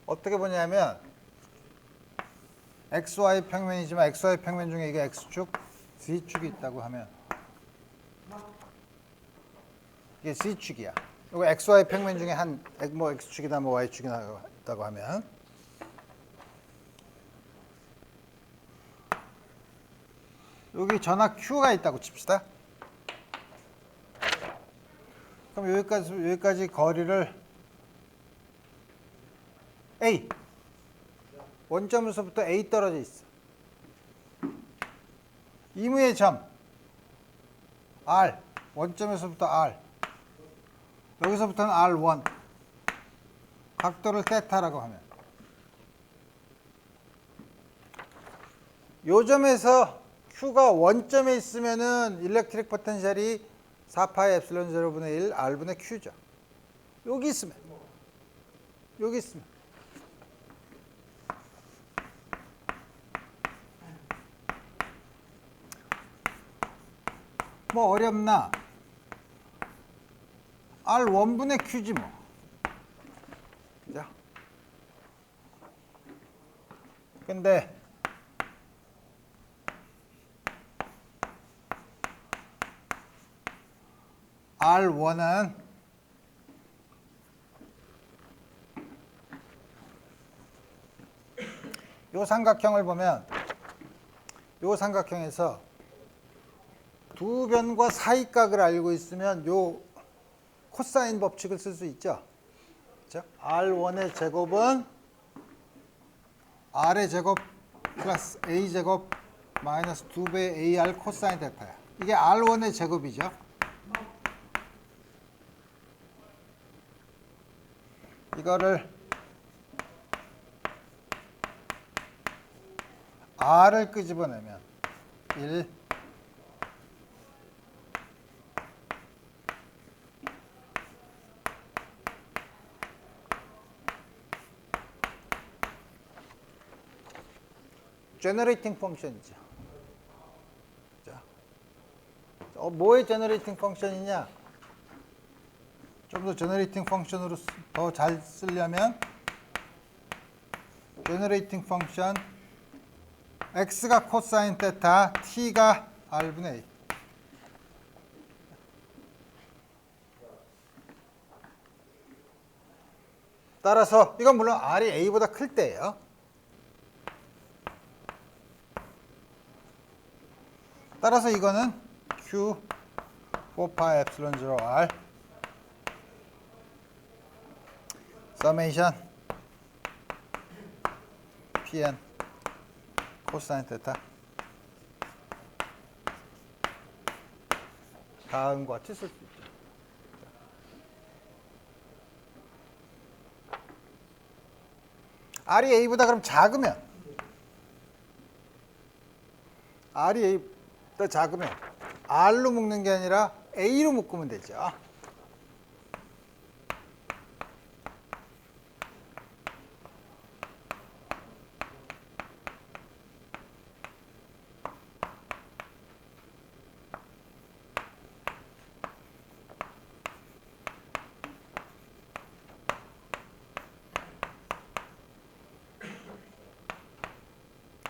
어떻게 보냐면 XY 평면이지만 XY 평면 중에 이게 X축, Z축이 있다고 하면 이게 Z축이야. 이거 XY 평면 중에 뭐 X축이다 뭐 Y축이다 있다고 하면 여기 전압 Q가 있다고 칩시다. 그럼 여기까지 거리를 A 원점에서부터 A 떨어져 있어. 이무의 점 R 원점에서부터 R 여기서부터는 R1 각도를 세타라고 하면 요 점에서 Q가 원점에 있으면은 일렉트릭 포텐셜이 4파이 엡실론 0분의 1 R분의 Q죠. 여기 있으면 뭐 어렵나? R1분의 Q지 뭐. 그죠? 근데 R1은 요 삼각형을 보면 요 삼각형에서 두 변과 사이각을 알고 있으면 요 코사인 법칙을 쓸 수 있죠. 그렇죠? R1의 제곱은 R의 제곱 플러스 A 제곱 마이너스 2배 AR 코사인 테타야. 이게 R1의 제곱이죠. 이거를 R을 끄집어내면 1 제너레이팅 펑션이죠. 자, 뭐의 제너레이팅 펑션이냐? 좀 더 제너레이팅 펑션으로 더 잘 쓰려면 제너레이팅 펑션 x가 코사인 테타, t가 r분의 a. 따라서 이건 물론 r이 a보다 클 때예요. 따라서 이거는 Q 4파이 엡실론 0 R 서메이션 Pn 코사인 테타 다음과 같이 쓸 수 있죠. R이 A보다 그럼 작으면 R이 A보다 작으면 R로 묶는 게 아니라 A로 묶으면 되죠.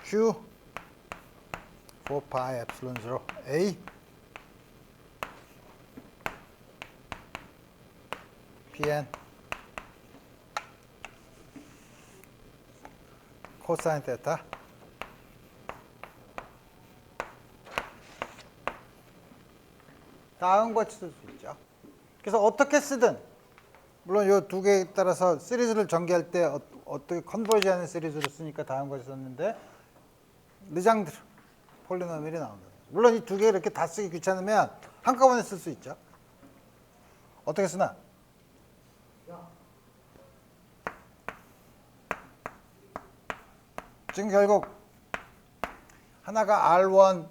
Q 4파이 엡실론 0 A Pn 코사인 테타 다음과 같이 쓸 수 있죠. 그래서 어떻게 쓰든 물론 이 두 개에 따라서 시리즈를 전개할 때 어떻게 컨버지하는 시리즈로 쓰니까 다음과 같이 썼는데 르장드르 폴리노밀이 나온다. 물론 이 두 개 이렇게 다 쓰기 귀찮으면 한꺼번에 쓸 수 있죠. 어떻게 쓰나? 지금 결국 하나가 R1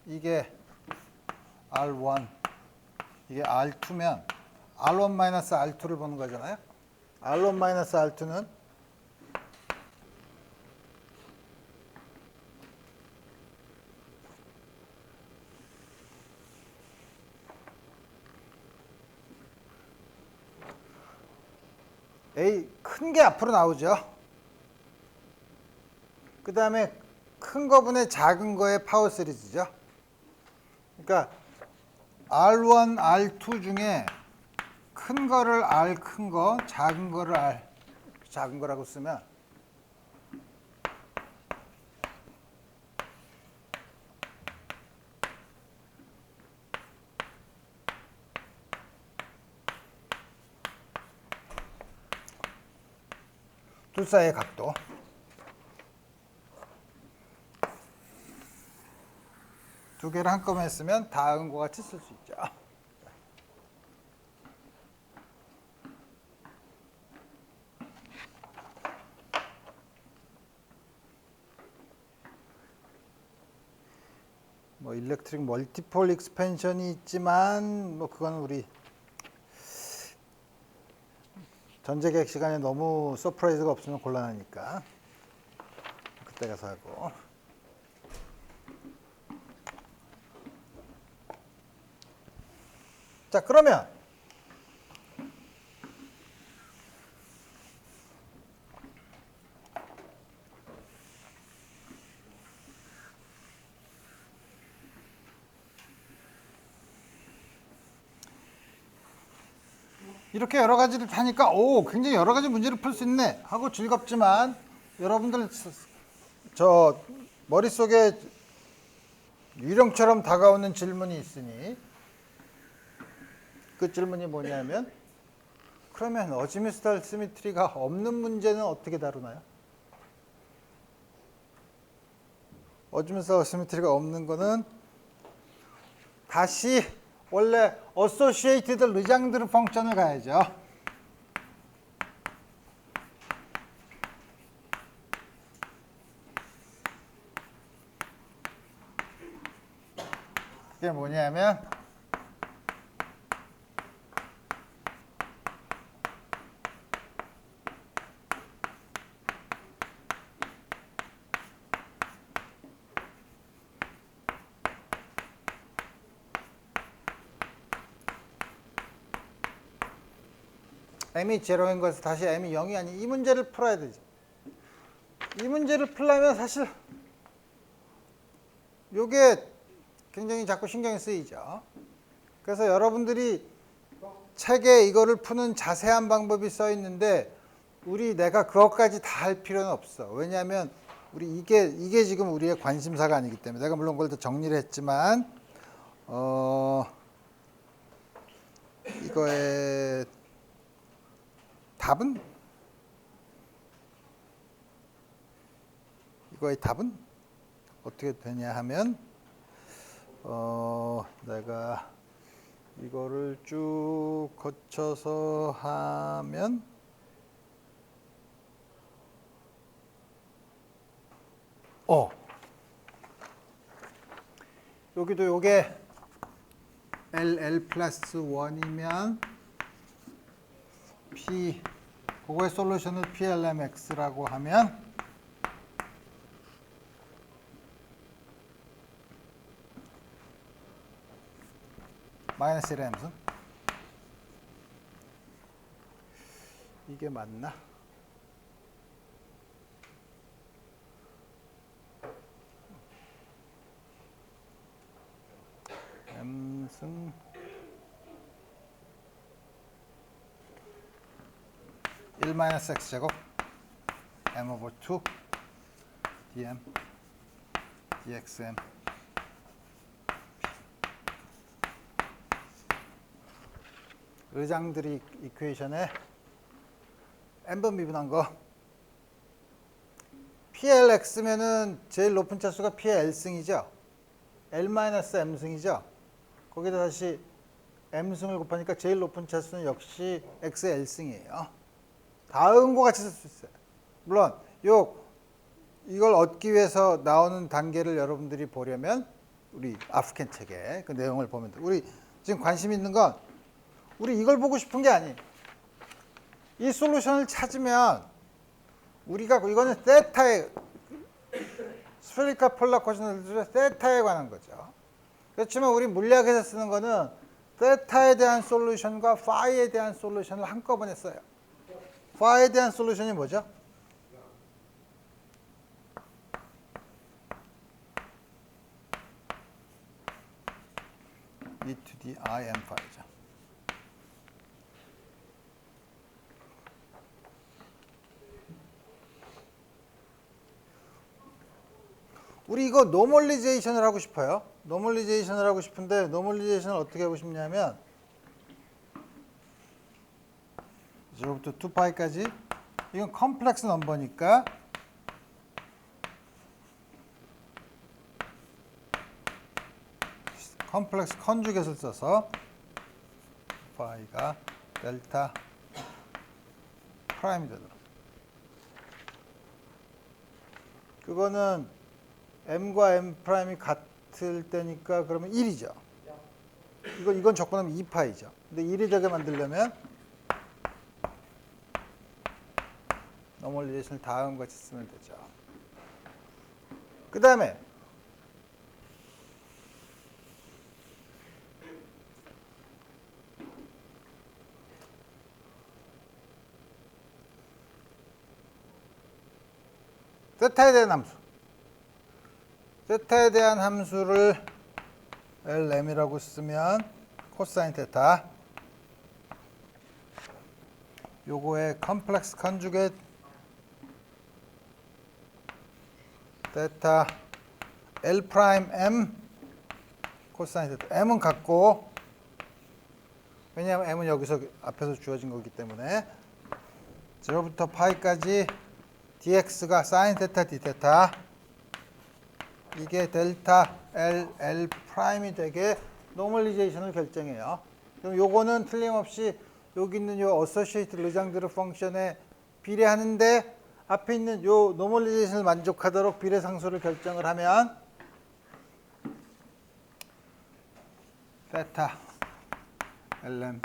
이게 R1 이게 R2면 R1-R2를 보는 거잖아요. R1-R2는 A 큰 게 앞으로 나오죠. 그 다음에 큰 거분의 작은 거의 파워 시리즈죠. 그러니까 R1, R2 중에 큰 거를 R 큰 거, 작은 거를 R 작은 거라고 쓰면 둘 사이의 각도 두 개를 한꺼번에 쓰면 다음과 같이 쓸 수 있죠. 뭐 일렉트릭 멀티폴 익스펜션이 있지만 뭐 그건 우리 전제계획 시간에 너무 서프라이즈가 없으면 곤란하니까 그때 가서 하고. 자, 그러면 이렇게 여러 가지를 하니까 오, 굉장히 여러 가지 문제를 풀 수 있네 하고 즐겁지만 여러분들 저 머릿속에 유령처럼 다가오는 질문이 있으니 그 질문이 뭐냐면 그러면 어지미스탈 시미트리가 없는 문제는 어떻게 다루나요? 어지미스탈 시미트리가 없는 거는 다시 원래 어소시에이티드 르장드르 펑션을 가야죠. 그게 뭐냐면 m이 제로인 것에서 다시 m이 0이 아닌 이 문제를 풀어야 되죠. 이 문제를 풀려면 사실 이게 굉장히 자꾸 신경이 쓰이죠. 그래서 여러분들이 책에 이거를 푸는 자세한 방법이 써 있는데 내가 그것까지 다 할 필요는 없어. 왜냐하면 우리 이게 지금 우리의 관심사가 아니기 때문에 내가 물론 그걸 더 정리를 했지만 이거의 답은 어떻게 되냐 하면 내가 이거를 쭉 거쳐서 하면 여기도 요게 LL 플러스 1이면 P 그거의 솔루션을 PLMX라고 하면 마이너스 1의 함수 이게 맞나? M승 1 마이너스 X제곱 M 오버 2 dm dxm 의장들이 이퀘이션에 n번 미분한 거 PLX면은 제일 높은 차수가 PL승이죠. L-M승이죠. 거기다 다시 M승을 곱하니까 제일 높은 차수는 역시 XL승이에요. 다음과 같이 쓸 수 있어요. 물론 이걸 얻기 위해서 나오는 단계를 여러분들이 보려면 우리 아프켄 책의 그 내용을 보면 돼. 우리 지금 관심 있는 건 우리 이걸 보고 싶은 게 아니에요. 이 솔루션을 찾으면 우리가 이거는 세타의 스페리컬 폴라 코시너들의 세타에 관한 거죠. 그렇지만 우리 물리학에서 쓰는 거는 세타에 대한 솔루션과 파이에 대한 솔루션을 한꺼번에 써요. 파이에 대한 솔루션이 뭐죠? e to the I m 파이죠. 우리 이거 노멀리제이션을 하고 싶어요. 노멀리제이션을 하고 싶은데 노멀리제이션을 어떻게 하고 싶냐면 이제부터 2파이까지 이건 컴플렉스 넘버니까 컴플렉스 컨주겟을 써서 파이가 델타 프라임이 되도록 그거는 m과 m 프라임이 같을 때니까 그러면 1이죠. 이건 적분하면 2파이죠. 근데 1이 되게 만들려면 노멀리제이션을 다음과 같이 쓰면 되죠. 그 다음에 세타에 대한 함수. 세타에 대한 함수를 LM이라고 쓰면 코사인 테타 요거의 컴플렉스 컨주겟 테타 L 프라임 M 코사인 테타 M은 같고 왜냐하면 M은 여기서 앞에서 주어진 거기 때문에 0부터 파이까지 dx가 사인 테타 d 테타 이게 델타 L 프라임이 되게 노멀리제이션을 결정해요. 그럼 요거는 틀림없이 여기 있는 요 어소시에이트 르장드르 펑션에 비례하는데 앞에 있는 요 노멀리제이션을 만족하도록 비례상수를 결정을 하면 테타 ln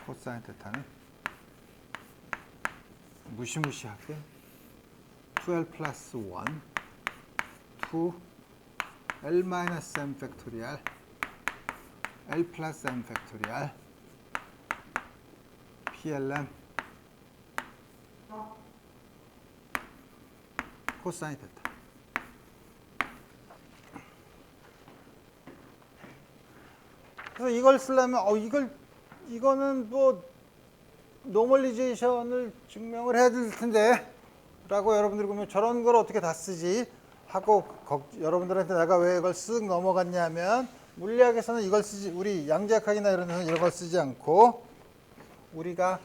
코사인 테타는 무시무시하게 2l 플러스 1 2 l 마이너스 m 팩토리얼 l 플러스 m 팩토리얼 pln 코사인 테타. 그래서 이걸 쓰려면 이거는 뭐 노멀리제이션을 증명을 해야 될 텐데 라고 여러분들이 보면 저런 걸 어떻게 다 쓰지 하고 여러분들한테 내가 왜 이걸 쓱 넘어갔냐면 물리학에서는 이걸 쓰지, 우리 양자역학이나 이런 데서는 이런 걸 쓰지 않고 우리가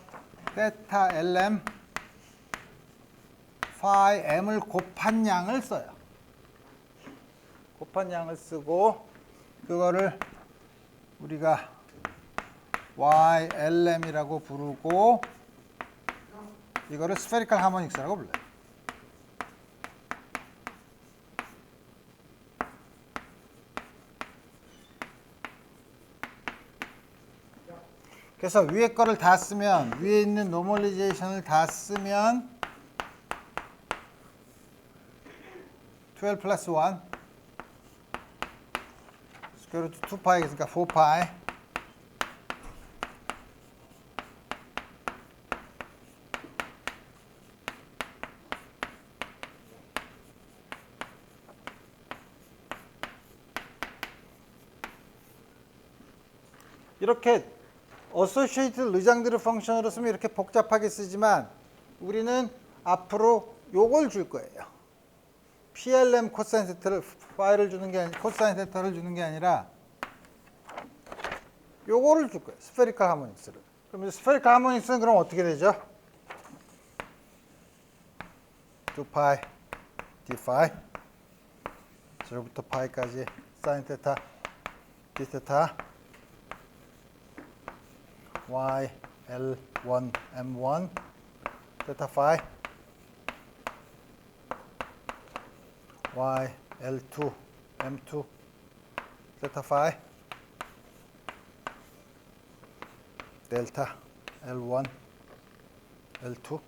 세타 lm 파이 m을 곱한 양을 써요. 곱한 양을 쓰고 그거를 우리가 YLM이라고 부르고 이거를 스페리컬 하모닉스라고 불러요. 그래서 위에 거를 다 쓰면 위에 있는 노멀리제이션을 다 쓰면 12 플러스 1 스퀘어 루트 2파이 그러니까 4파이 이렇게 어소시에이티드 르장드르 펑션으로 쓰면 이렇게 복잡하게 쓰지만 우리는 앞으로 요걸 줄 거예요. PLM 코사인 세타를 파이를 주는 게 아니 코사인 세타를 주는 게 아니라 요거를 줄 거예요. 스페리컬 하모닉스를. 그럼 스페리컬 하모닉스는 그럼 어떻게 되죠? 2파이 d 파이 0부터 파이까지 사인 세타 d 세타 y L1 M1 세타 파이 y L2 M2 세타 파이 델타 L1 L2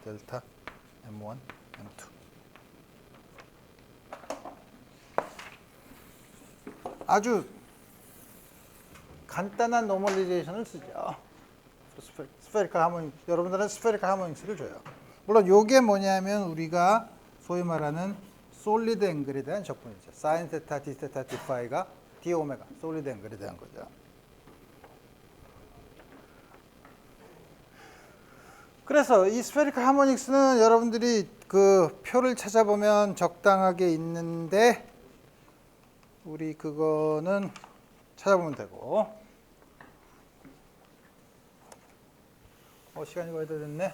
델타 M1 M2 아주 간단한 노멀리제이션을 쓰죠. 스페리컬 하모닉, 여러분들은 스페리컬 하모닉스를 줘요. 물론 이게 뭐냐면 우리가 소위 말하는 솔리드 앵글에 대한 적분이죠. 사인 세타, 디 세타, 디 파이가 디 오메가, 솔리드 앵글에 대한 거죠. 그래서 이 스페리컬 하모닉스는 여러분들이 그 표를 찾아보면 적당하게 있는데 우리 그거는 찾아보면 되고 시간이 거의 다 됐네.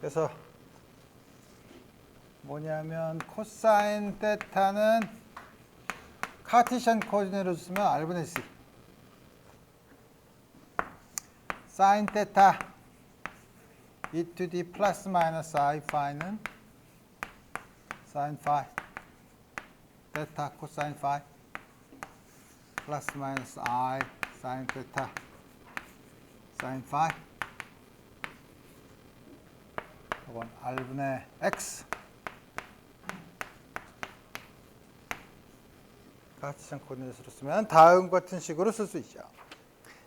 그래서 뭐냐면 코사인 테타는 카티션 코디네이트로 쓰면 R분의 C 사인 테타 e to the 플러스 마이너스 I 파이는 사인 파이 테타 코사인 파이 플러스 마이너스 I 사인 테타 사인 파이 이건 R분의 X 카티션 코디네이트로 쓰면 다음 같은 식으로 쓸 수 있죠.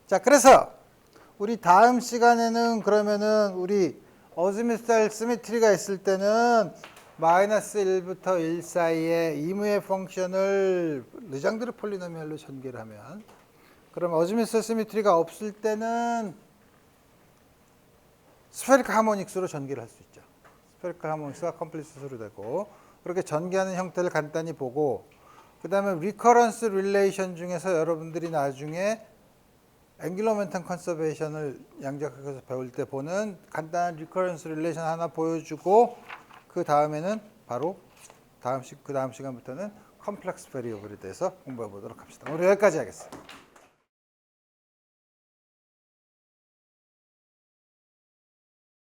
자, 그래서 우리 다음 시간에는 그러면은 우리 어즈미스탈 시미트리가 있을 때는 마이너스 1부터 1 사이에 이무의 펑션을 르장드르 폴리노미얼로 전개를 하면 그럼 어즈미스탈 시미트리가 없을 때는 스페리컬 하모닉스로 전개를 할 수 있죠. 스페리컬 하모닉스가 컴플리트로 되고 그렇게 전개하는 형태를 간단히 보고 그 다음에 리커런스 릴레이션 중에서 여러분들이 나중에 앵귤러 모멘텀 컨서베이션을 양자역학에서 배울 때 보는 간단한 리커런스 릴레이션 하나 보여주고 그 다음에는 바로 그 다음 시간부터는 컴플렉스 베리어블에 대해서 공부해 보도록 합시다. 오늘 여기까지 하겠습니다.